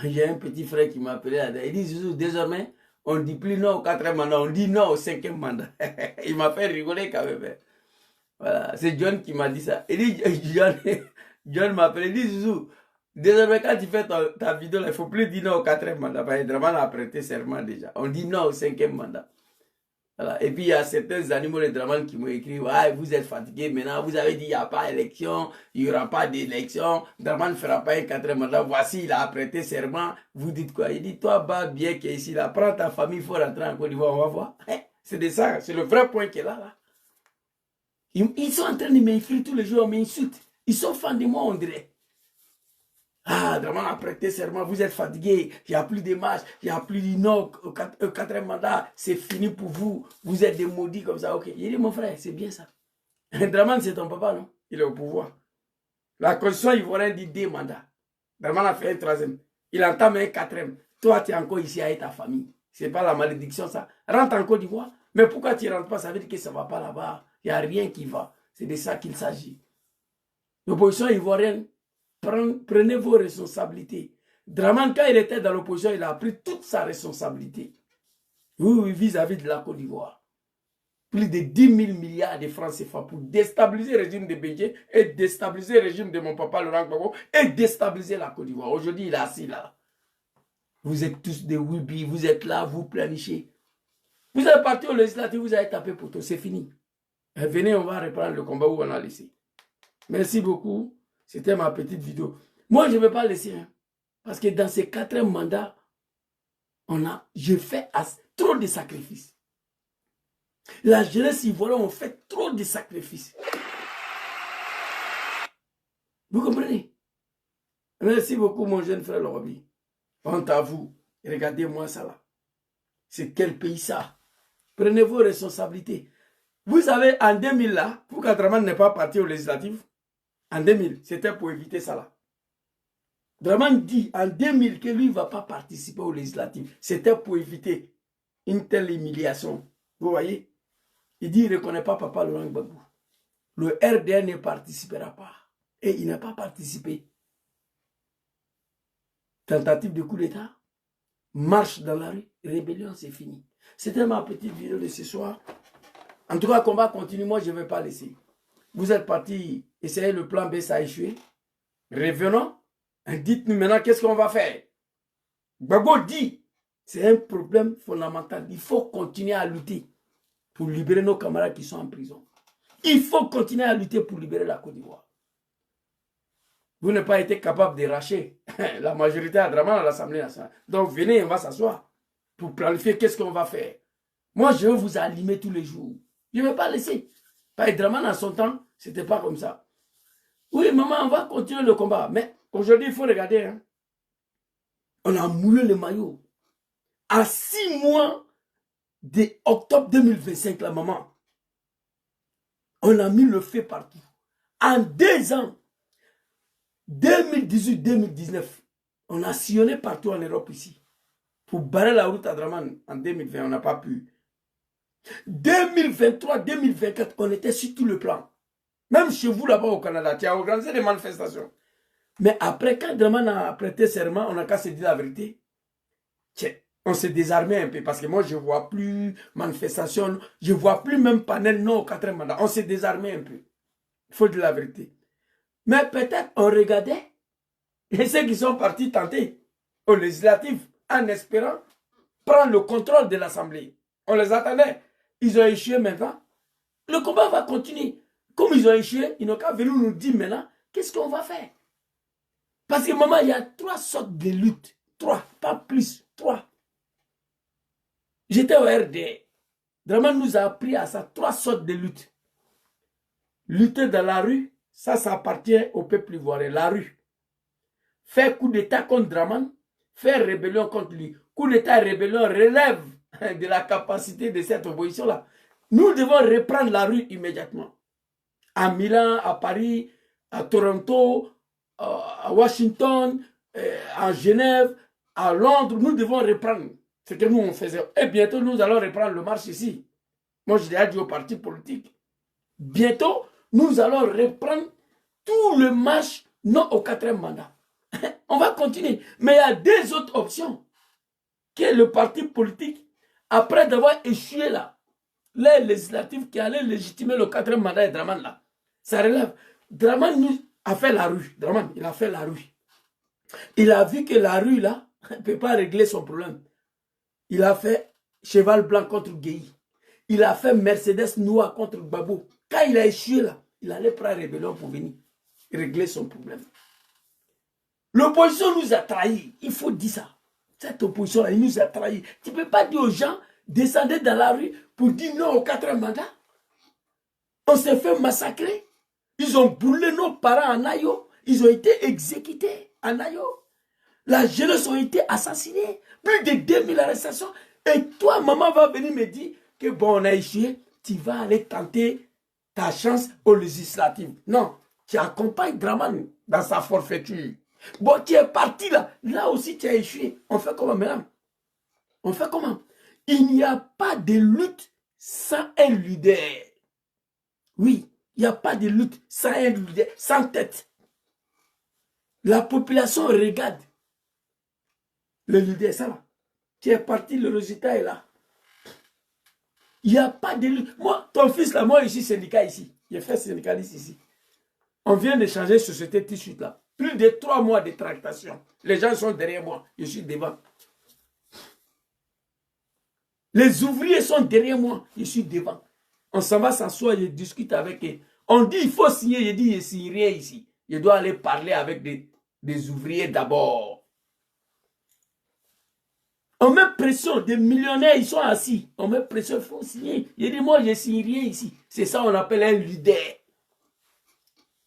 J'ai un petit frère qui m'a appelé. Il dit, Zouzou, désormais, on ne dit plus non au 4e mandat, on dit non au 5e mandat. Il m'a fait rigoler quand même. Voilà, c'est John qui m'a dit ça. Il dit, John m'a appelé, il dit, Zouzou, désormais, quand tu fais ta vidéo, il ne faut plus dire non au 4e mandat. Parce que Draman a prêté serment déjà. On dit non au 5e mandat. Voilà. Et puis, il y a certains animaux de Draman qui m'ont écrit, ouais, vous êtes fatigué maintenant, vous avez dit, il n'y a pas d'élection, il n'y aura pas d'élection, Draman ne fera pas un 4e mandat, voici, il a prêté serment, vous dites quoi? Il dit, toi, bah, bien qu'il est ici, là, prends ta famille, il faut rentrer en Côte d'Ivoire, on va voir. C'est de ça, c'est le vrai point qui est là. Ils sont en train de m'infliger tous les jours, on m'insulte. Ils sont fans de moi, on dirait. Ah, Draman a prêté serment, vous êtes fatigué, il n'y a plus de marche, il n'y a plus de non au 4e mandat, c'est fini pour vous, vous êtes des maudits comme ça. Ok, il dit, mon frère, c'est bien ça. Draman, c'est ton papa, non? Il est au pouvoir. La constitution ivoirienne dit 2 mandats. Draman a fait un 3e. Il entame un 4e. Toi, tu es encore ici avec ta famille. Ce n'est pas la malédiction, ça. Rentre en Côte d'Ivoire. Mais pourquoi tu ne rentres pas? Ça veut dire que ça ne va pas là-bas. Il n'y a rien qui va. C'est de ça qu'il s'agit. L'opposition ivoirienne, prenez vos responsabilités. Draman, quand il était dans l'opposition, il a pris toute sa responsabilité. Oui, vis-à-vis de la Côte d'Ivoire. Plus de 10 000 milliards de francs CFA pour déstabiliser le régime de Bédié et déstabiliser le régime de mon papa Laurent Gbagbo et déstabiliser la Côte d'Ivoire. Aujourd'hui, il est assis là. Vous êtes tous des wibis, vous êtes là, vous planichez. Vous êtes parti au législatif, vous avez tapé pour tout, c'est fini. Et venez, on va reprendre le combat où on a laissé. Merci beaucoup. C'était ma petite vidéo. Moi, je ne vais pas laisser. Hein, parce que dans ces 4e mandats, j'ai fait trop de sacrifices. La jeunesse ivoirienne, on fait trop de sacrifices. Vous comprenez? Merci beaucoup, mon jeune frère Lorobi. Honte à vous. Regardez-moi ça là. C'est quel pays ça? Prenez vos responsabilités. Vous savez, en 2000 là, pourquoi Draman n'est pas parti au législatif? En 2000, c'était pour éviter ça là. Draman dit en 2000 que lui ne va pas participer au législatif. C'était pour éviter une telle humiliation. Vous voyez? Il dit qu'il ne reconnaît pas Papa Laurent Gbagbo. Le RDR ne participera pas. Et il n'a pas participé. Tentative de coup d'État, marche dans la rue, rébellion, c'est fini. C'était ma petite vidéo de ce soir. En tout cas, combat continue, moi je ne vais pas laisser. Vous êtes partis essayer le plan B, ça a échoué. Revenons. Dites-nous maintenant qu'est-ce qu'on va faire. Gbagbo dit, c'est un problème fondamental. Il faut continuer à lutter pour libérer nos camarades qui sont en prison. Il faut continuer à lutter pour libérer la Côte d'Ivoire. Vous n'avez pas été capable de racher la majorité à Draman à l'Assemblée nationale. Donc venez, on va s'asseoir pour planifier qu'est-ce qu'on va faire. Moi, je vais vous allumer tous les jours. Je ne vais pas laisser. Parce que Draman, en son temps, ce n'était pas comme ça. Oui, maman, on va continuer le combat. Mais aujourd'hui, il faut regarder. Hein. On a mouillé le maillot. À 6 mois d'octobre 2025, la maman, on a mis le feu partout. En 2 ans, 2018-2019, on a sillonné partout en Europe ici. pour barrer la route à Draman en 2020, on n'a pas pu. 2023, 2024, on était sur tout le plan. Même chez vous là-bas au Canada, tu as organisé des manifestations. Mais après, quand Draman a prêté serment, on n'a qu'à se dire la vérité. Tiens, on s'est désarmé un peu parce que moi, je ne vois plus manifestation, je ne vois plus même panel non au 4e mandat. On s'est désarmé un peu. Il faut dire la vérité. Mais peut-être on regardait et ceux qui sont partis tenter au législatif en espérant prendre le contrôle de l'Assemblée. On les attendait. Ils ont échoué maintenant. Le combat va continuer. Comme ils ont échoué, ils n'ont qu'à venir nous dire maintenant qu'est-ce qu'on va faire. Parce que maman, il y a 3 sortes de luttes. 3, pas plus. 3. J'étais au RD. Draman nous a appris à ça. 3 sortes de luttes. Lutter dans la rue, ça appartient au peuple ivoirien. La rue. Faire coup d'état contre Draman, faire rébellion contre lui. Coup d'état et rébellion relève de la capacité de cette opposition-là. Nous devons reprendre la rue immédiatement. À Milan, à Paris, à Toronto, à Washington, à Genève, à Londres, nous devons reprendre ce que nous on faisait. Et bientôt, nous allons reprendre le marche ici. Moi, je l'ai dit aux partis politiques. Bientôt, nous allons reprendre tout le marche non au 4e mandat. On va continuer. Mais il y a 2 autres options. Qui est le parti politique, après d'avoir échoué là, les législatifs qui allaient légitimer le 4e mandat de Draman là. Ça relève. Draman nous a fait la rue. Draman, il a fait la rue. Il a vu que la rue là ne peut pas régler son problème. Il a fait cheval blanc contre Guéhi. Il a fait Mercedes noir contre Gbagbo. Quand il a échoué là, il allait prendre rébellion pour venir régler son problème. L'opposition nous a trahis. Il faut dire ça. Cette opposition-là, il nous a trahis. Tu ne peux pas dire aux gens, descendez dans la rue pour dire non au 4e mandat. On s'est fait massacrer. Ils ont brûlé nos parents en Ayo. Ils ont été exécutés en Ayo. La jeunesse a été assassinée. Plus de 2000 arrestations. Et toi, maman, va venir me dire que bon, on a échoué. Tu vas aller tenter ta chance aux législatives. Non, tu accompagnes Draman dans sa forfaiture. Bon, tu es parti là. Là aussi, tu as échoué. On fait comment maintenant? On fait comment? Il n'y a pas de lutte sans un leader. Oui, il n'y a pas de lutte sans un leader, sans tête. La population regarde le leader, ça va. Tu es parti, le résultat est là. Il n'y a pas de lutte. Moi, ton fils là, moi, je suis syndicat ici. J'ai fait syndicaliste ici. On vient de changer société tout de suite là. Plus de 3 mois de tractation. Les gens sont derrière moi. Je suis devant. Les ouvriers sont derrière moi. Je suis devant. On s'en va s'asseoir, je discute avec eux. On dit il faut signer. Je dis je ne signe rien ici. Je dois aller parler avec des ouvriers d'abord. On met pression. Des millionnaires, ils sont assis. On met pression, il faut signer. Je dis moi je ne signe rien ici. C'est ça on appelle un leader.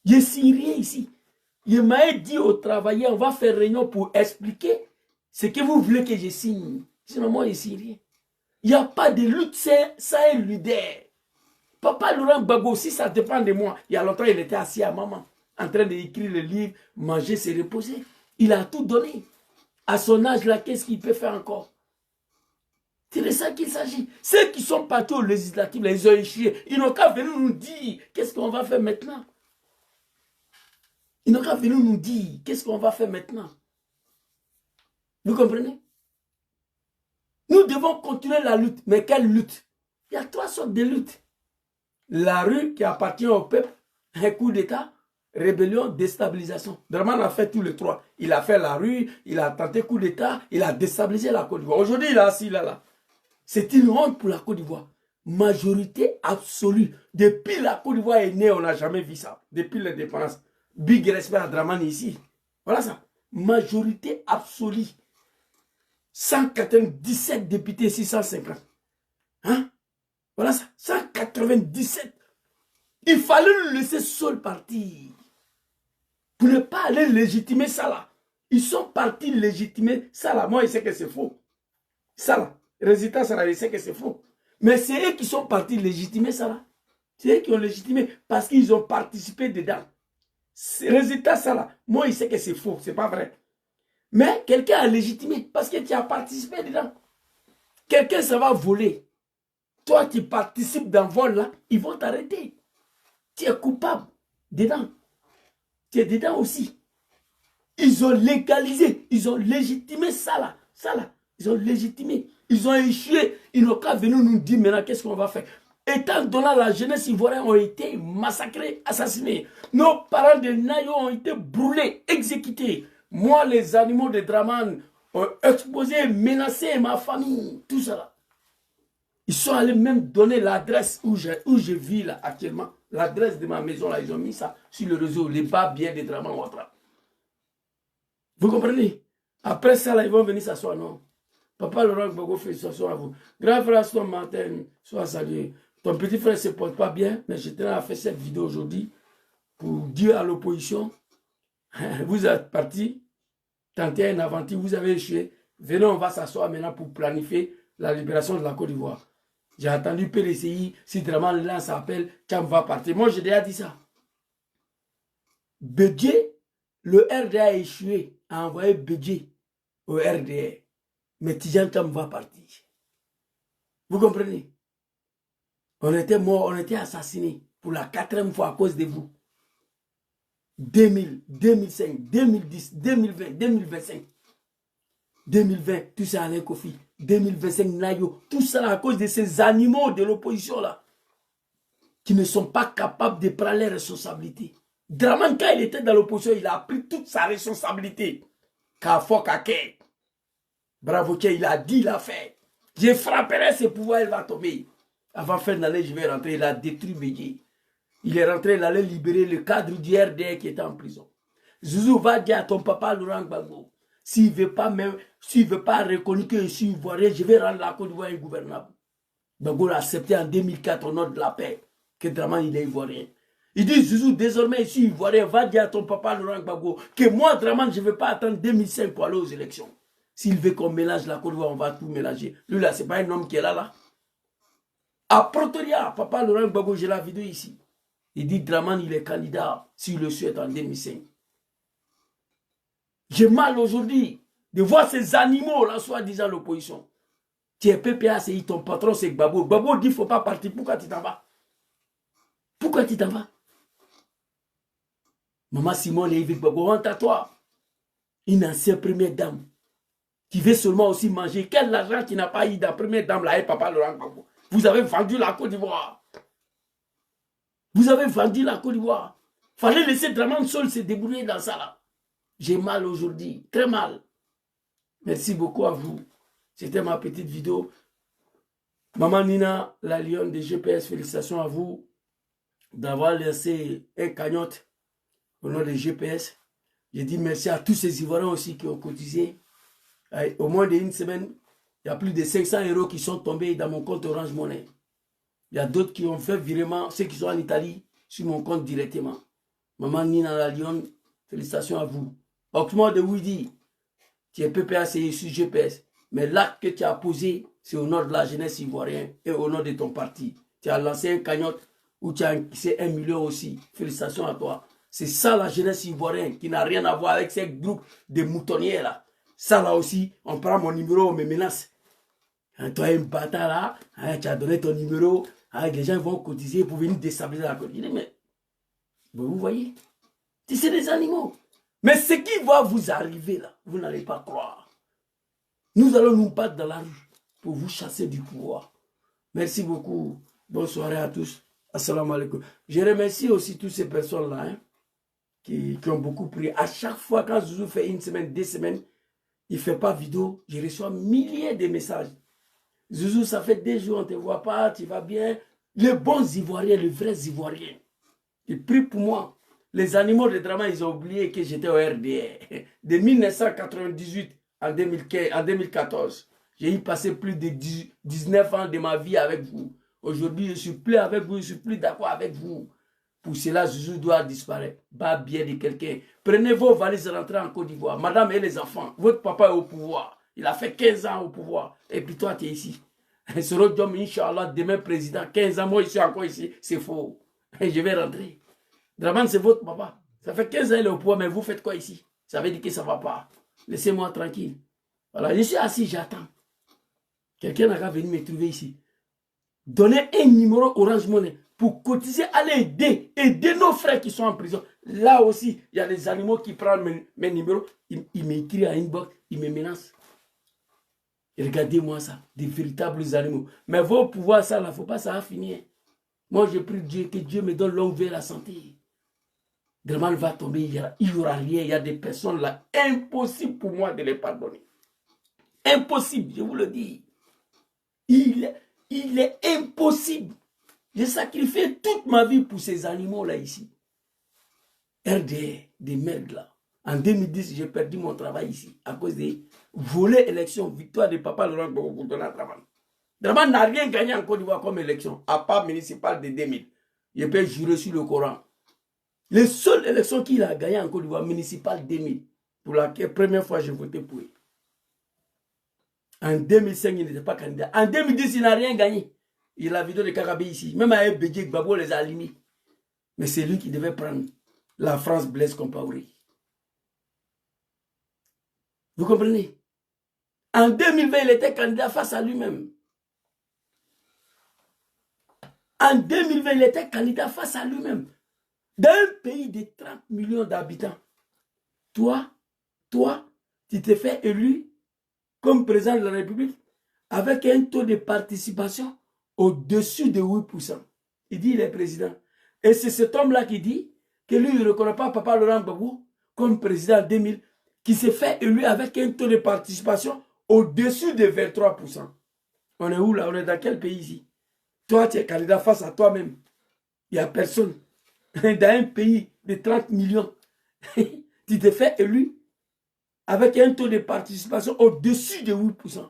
Je ne signe rien ici. Je m'ai dit aux travailleurs, on va faire réunion pour expliquer ce que vous voulez que je signe. Sinon, moi, je ne signe rien. Il n'y a pas de lutte sans un leader. Papa Laurent Gbagbo, si ça dépend de moi, il y a longtemps, il était assis à maman, en train d'écrire le livre, manger, se reposer. Il a tout donné. À son âge, là, qu'est-ce qu'il peut faire encore? C'est de ça qu'il s'agit. Ceux qui sont partis aux législatives, ils ont échoué. Ils n'ont qu'à venir nous dire qu'est-ce qu'on va faire maintenant. Ils n'ont qu'à venir nous dire qu'est-ce qu'on va faire maintenant. Vous comprenez? Nous devons continuer la lutte. Mais quelle lutte? Il y a 3 sortes de luttes. La rue qui appartient au peuple, un coup d'État, rébellion, déstabilisation. Draman a fait tous les 3. Il a fait la rue, il a tenté coup d'État, il a déstabilisé la Côte d'Ivoire. Aujourd'hui, il est assis là. C'est une honte pour la Côte d'Ivoire. Majorité absolue. Depuis la Côte d'Ivoire est née, on n'a jamais vu ça. Depuis l'indépendance. Big respect à Draman ici. Voilà ça. Majorité absolue. 197 députés, 650. Hein? Voilà ça. 197. Il fallait le laisser seul partir. Pour ne pas aller légitimer ça là. Ils sont partis légitimer ça là. Moi, je sais que c'est faux. Ça là. Résultat, ça là, je sais que c'est faux. Mais c'est eux qui sont partis légitimer ça là. C'est eux qui ont légitimé parce qu'ils ont participé dedans. Résultat, ça là, moi, il sait que c'est faux, c'est pas vrai. Mais quelqu'un a légitimé parce que tu tu as participé dedans. Quelqu'un, ça va voler. Toi, tu participes dans le vol là, ils vont t'arrêter. Tu es coupable dedans. Tu es dedans aussi. Ils ont légalisé, ils ont légitimé ça là. Ça là, ils ont légitimé. Ils ont échoué. Ils n'ont qu'à venir nous dire maintenant qu'est-ce qu'on va faire. Étant donné la jeunesse ivoirienne ont été massacrés, assassinés. Nos parents de Nayo ont été brûlés, exécutés. Moi, les animaux de Draman ont exposé, menacé ma famille, tout ça. Ils sont allés même donner l'adresse où je vis là actuellement. L'adresse de ma maison là, ils ont mis ça sur le réseau, les bas biens de Draman Ouattara. Vous comprenez? Après ça, là, ils vont venir s'asseoir, non? Papa Laurent Gbagbo fait s'asseoir à vous. Grand frère, sois Martin, sois salué. Ton petit frère ne se porte pas bien, mais je tenais à faire cette vidéo aujourd'hui pour dire à l'opposition, vous êtes partis, tentez une aventure, vous avez échoué. Venez, on va s'asseoir maintenant pour planifier la libération de la Côte d'Ivoire. J'ai entendu PLCI, si vraiment là ça appelle, Tcham va partir. Moi, j'ai déjà dit ça. Bédié, le RDA a échoué, a envoyé Bédié au RDA. Mais Tidjane Tcham va partir. Vous comprenez? On était morts, on était assassinés pour la 4e fois à cause de vous. 2000, 2005, 2010, 2020, 2025. 2020, tout ça Alain Kofi. 2025, Nayo. Tout ça à cause de ces animaux de l'opposition là. Qui ne sont pas capables de prendre les responsabilités. Draman, quand il était dans l'opposition, il a pris toute sa responsabilité. Kafo Kake. Bravo, il a dit, il a fait. Je frapperai ses pouvoirs, il va tomber. Avant de faire d'aller, je vais rentrer. Il a détruit Bédié. Il est rentré, il allait libérer le cadre du RDR qui était en prison. Zouzou va dire à ton papa Laurent Gbagbo, s'il ne veut pas reconnaître que je suis ivoirien, je vais rendre la Côte d'Ivoire ingouvernable. Gbagbo l'a accepté en 2004 au nom de la paix, que Draman il est ivoirien. Il dit, Zouzou, désormais je suis ivoirien, va dire à ton papa Laurent Gbagbo que moi, Draman, je ne vais pas attendre 2005 pour aller aux élections. S'il veut qu'on mélange la Côte d'Ivoire, on va tout mélanger. Lui là, ce n'est pas un homme qui est là. À Pretoria, papa Laurent Gbagbo, j'ai la vidéo ici. Il dit Draman, il est candidat, s'il le souhaite, en 2005. J'ai mal aujourd'hui de voir ces animaux là, soi-disant l'opposition. Tu es PPA, c'est ton patron, c'est Gbagbo. Gbagbo dit, il ne faut pas partir. Pourquoi tu t'en vas? Pourquoi tu t'en vas? Maman Simone et Yves Gbagbo, honte à toi. Une ancienne première dame qui veut seulement aussi manger. Quel argent qui n'a pas eu dans première dame là et papa Laurent Gbagbo? Vous avez vendu la Côte d'Ivoire. Vous avez vendu la Côte d'Ivoire. Fallait laisser Draman seul se débrouiller dans ça là. J'ai mal aujourd'hui, très mal. Merci beaucoup à vous. C'était ma petite vidéo. Maman Nina, la lionne des GPS, félicitations à vous d'avoir laissé un cagnotte au nom des GPS. Je dis merci à tous ces Ivoiriens aussi qui ont cotisé. Au moins d'une semaine, il y a plus de 500 € qui sont tombés dans mon compte Orange Money. Il y a d'autres qui ont fait virement, ceux qui sont en Italie, sur mon compte directement. Maman Nina la Lyon, félicitations à vous. Octroi de Widi, tu es PPACI sur GPS. Mais l'acte que tu as posé, c'est au nom de la jeunesse ivoirienne et au nom de ton parti. Tu as lancé un cagnotte où tu as encaissé 1 million aussi. Félicitations à toi. C'est ça la jeunesse ivoirienne qui n'a rien à voir avec ces groupes de moutonniers là. Ça là aussi, on prend mon numéro, on me menace. Toi, un bâtard là, tu as donné ton numéro, les gens vont cotiser pour venir déstabiliser la Côte. Mais vous voyez, c'est des animaux. Mais ce qui va vous arriver là, vous n'allez pas croire. Nous allons nous battre dans la rue pour vous chasser du pouvoir. Merci beaucoup. Bonne soirée à tous. Assalamu alaikum. Je remercie aussi toutes ces personnes-là qui ont beaucoup pris. À chaque fois, quand Zouzou fait une semaine, 2 semaines, il ne fait pas vidéo, je reçois milliers de messages. Zouzou, ça fait 2 jours, on ne te voit pas, tu vas bien. Les bons Ivoiriens, les vrais Ivoiriens, ils prient pour moi. Les animaux de Draman, ils ont oublié que j'étais au RDR. De 1998 en 2014, j'ai y passé plus de 19 ans de ma vie avec vous. Aujourd'hui, je suis plus avec vous, je suis plus d'accord avec vous. Pour cela, Zouzou doit disparaître. Bas bien de quelqu'un. Prenez vos valises et rentrez en Côte d'Ivoire. Madame et les enfants, votre papa est au pouvoir. Il a fait 15 ans au pouvoir. Et puis toi, tu es ici. Sorodjom, Inch'Allah, demain président. 15 ans, moi, je suis encore ici. C'est faux. Et je vais rentrer. Draman, c'est votre papa. Ça fait 15 ans, il est au pouvoir, mais vous faites quoi ici? Ça veut dire que ça ne va pas. Laissez-moi tranquille. Voilà, je suis assis, j'attends. Quelqu'un n'a qu'à venir me trouver ici. Donner un numéro Orange Money pour cotiser, aller aider nos frères qui sont en prison. Là aussi, il y a des animaux qui prennent mes numéros, ils m'écrivent à inbox, ils me menacent. Regardez-moi ça, des véritables animaux. Mais vos pouvoirs, ça, il ne faut pas, ça va finir. Moi, je prie Dieu, que Dieu me donne longue vie et la santé. Draman va tomber, il n'y aura rien. Il y a des personnes là, impossible pour moi de les pardonner. Impossible, je vous le dis. Il est impossible. J'ai sacrifié toute ma vie pour ces animaux-là ici. RDR, des merdes là. En 2010, j'ai perdu mon travail ici à cause des volets élections, victoire de Papa Laurent Gbagbo pour Donald Draman. Draman n'a rien gagné en Côte d'Ivoire comme élection, à part municipale de 2000. Je peux jurer sur le Coran. Les seules élections qu'il a gagnées en Côte d'Ivoire, municipale 2000, pour laquelle première fois j'ai voté pour lui. En 2005, il n'était pas candidat. En 2010, il n'a rien gagné. Il a la vidéo de Kagame ici. Même avec Bédié Gbagbo les a alignés. Mais c'est lui qui devait prendre la France Blaise Compaoré. Vous comprenez? En 2020, il était candidat face à lui-même. En 2020, il était candidat face à lui-même. Dans un pays de 30 millions d'habitants, toi, tu t'es fait élu comme président de la République avec un taux de participation au-dessus de 8%. Il dit il est président. Et c'est cet homme-là qui dit que lui, il ne reconnaît pas Papa Laurent Gbagbo comme président en 2000, qui s'est fait élu avec un taux de participation au-dessus de 23%. On est où là? On est dans quel pays ici? Toi, tu es candidat face à toi-même. Il n'y a personne. Dans un pays de 30 millions, tu t'es fait élu avec un taux de participation au-dessus de 8%.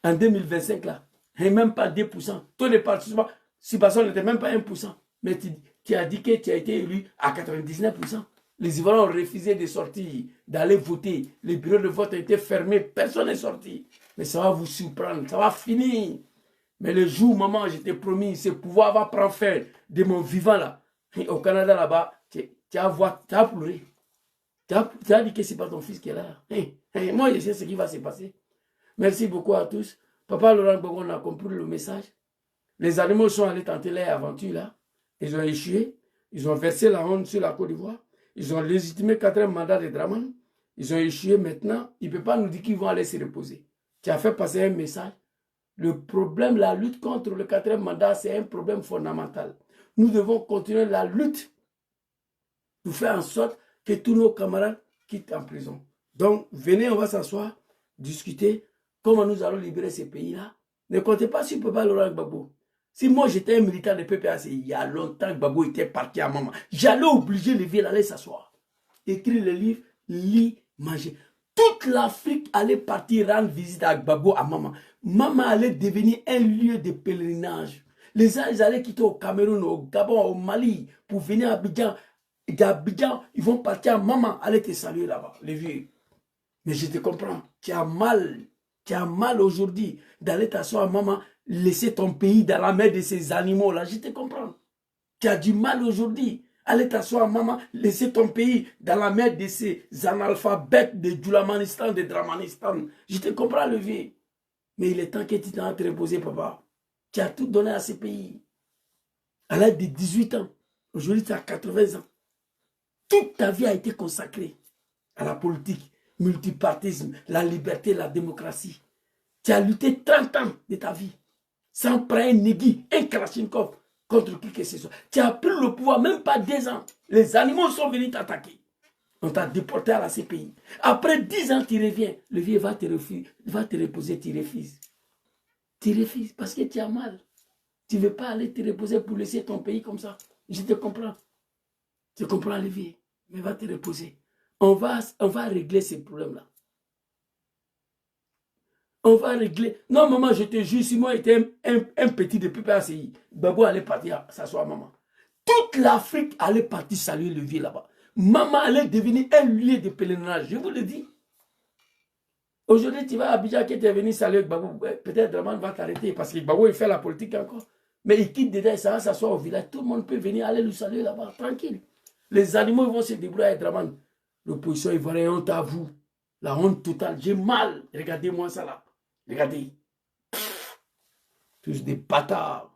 En 2025, là, et même pas 2%. Taux de participation n'était même pas 1%. Mais tu as dit que tu as été élu à 99%. Les Ivoiriens ont refusé de sortir, d'aller voter. Les bureaux de vote ont été fermés. Personne n'est sorti. Mais ça va vous surprendre. Ça va finir. Mais le jour, maman, je t'ai promis, ce pouvoir va prendre fin de mon vivant là. Et au Canada là-bas, tu as pleuré. Tu as dit que ce n'est pas ton fils qui est là. Moi, je sais ce qui va se passer. Merci beaucoup à tous. Papa Laurent Gbagbo, on a compris le message. Les animaux sont allés tenter leur aventure là. Ils ont échoué. Ils ont versé la honte sur la Côte d'Ivoire. Ils ont légitimé 4e mandat de Draman. Ils ont échoué maintenant. Ils ne peuvent pas nous dire qu'ils vont aller se reposer. Tu as fait passer un message. Le problème, la lutte contre le 4e mandat, c'est un problème fondamental. Nous devons continuer la lutte pour faire en sorte que tous nos camarades quittent en prison. Donc, venez, on va s'asseoir, discuter comment nous allons libérer ces pays-là. Ne comptez pas sur Papa Laurent Gbagbo. Si moi j'étais un militant de PPAC, il y a longtemps que Gbagbo était parti à maman, j'allais obliger les villes à aller s'asseoir. Écrire le livre, lire, manger. Toute l'Afrique allait partir rendre visite à Gbagbo à maman. Maman allait devenir un lieu de pèlerinage. Les gens ils allaient quitter au Cameroun, au Gabon, au Mali pour venir à Abidjan. D'Abidjan, ils vont partir à maman, aller te saluer là-bas, les vieux. Mais je te comprends, tu as mal aujourd'hui d'aller t'asseoir à maman, laisser ton pays dans la main de ces animaux-là. Je te comprends. Tu as du mal aujourd'hui. Aller t'asseoir à maman, laisser ton pays dans la main de ces analphabètes de Djoulamanistan, de Dramanistan. Je te comprends, le vieux. Mais il est temps que tu t'en te reposer, papa. Tu as tout donné à ces pays. À l'âge de 18 ans. Aujourd'hui, tu as 80 ans. Toute ta vie a été consacrée à la politique, multipartisme, la liberté, la démocratie. Tu as lutté 30 ans de ta vie sans prendre un Négui, un Kalachnikov contre qui que ce soit. Tu as pris le pouvoir, même pas 2 ans. Les animaux sont venus t'attaquer. On t'a déporté à la CPI. Après 10 ans, tu reviens. Le vieux va te reposer, tu refuses. Tu refuses parce que tu as mal. Tu ne veux pas aller te reposer pour laisser ton pays comme ça. Je te comprends. Je comprends, Olivier, mais va te reposer. On va régler ces problèmes-là. On va régler. Non, maman, je te jure, si moi j'étais un petit de PPACI, Gbagbo allait partir s'asseoir, maman. Toute l'Afrique allait partir saluer le vieux là-bas. Maman allait devenir un lieu de pèlerinage, je vous le dis. Aujourd'hui, tu vas à Abidjan, que tu es venu saluer Gbagbo. Peut-être Draman va t'arrêter parce que Gbagbo, il fait la politique encore. Mais il quitte dedans, ça va s'asseoir au village. Tout le monde peut venir aller le saluer là-bas, tranquille. Les animaux vont se débrouiller avec Draman. L'opposition ivoirienne, honte à vous. La honte totale. J'ai mal. Regardez-moi ça là. Regardez. Tous des bâtards.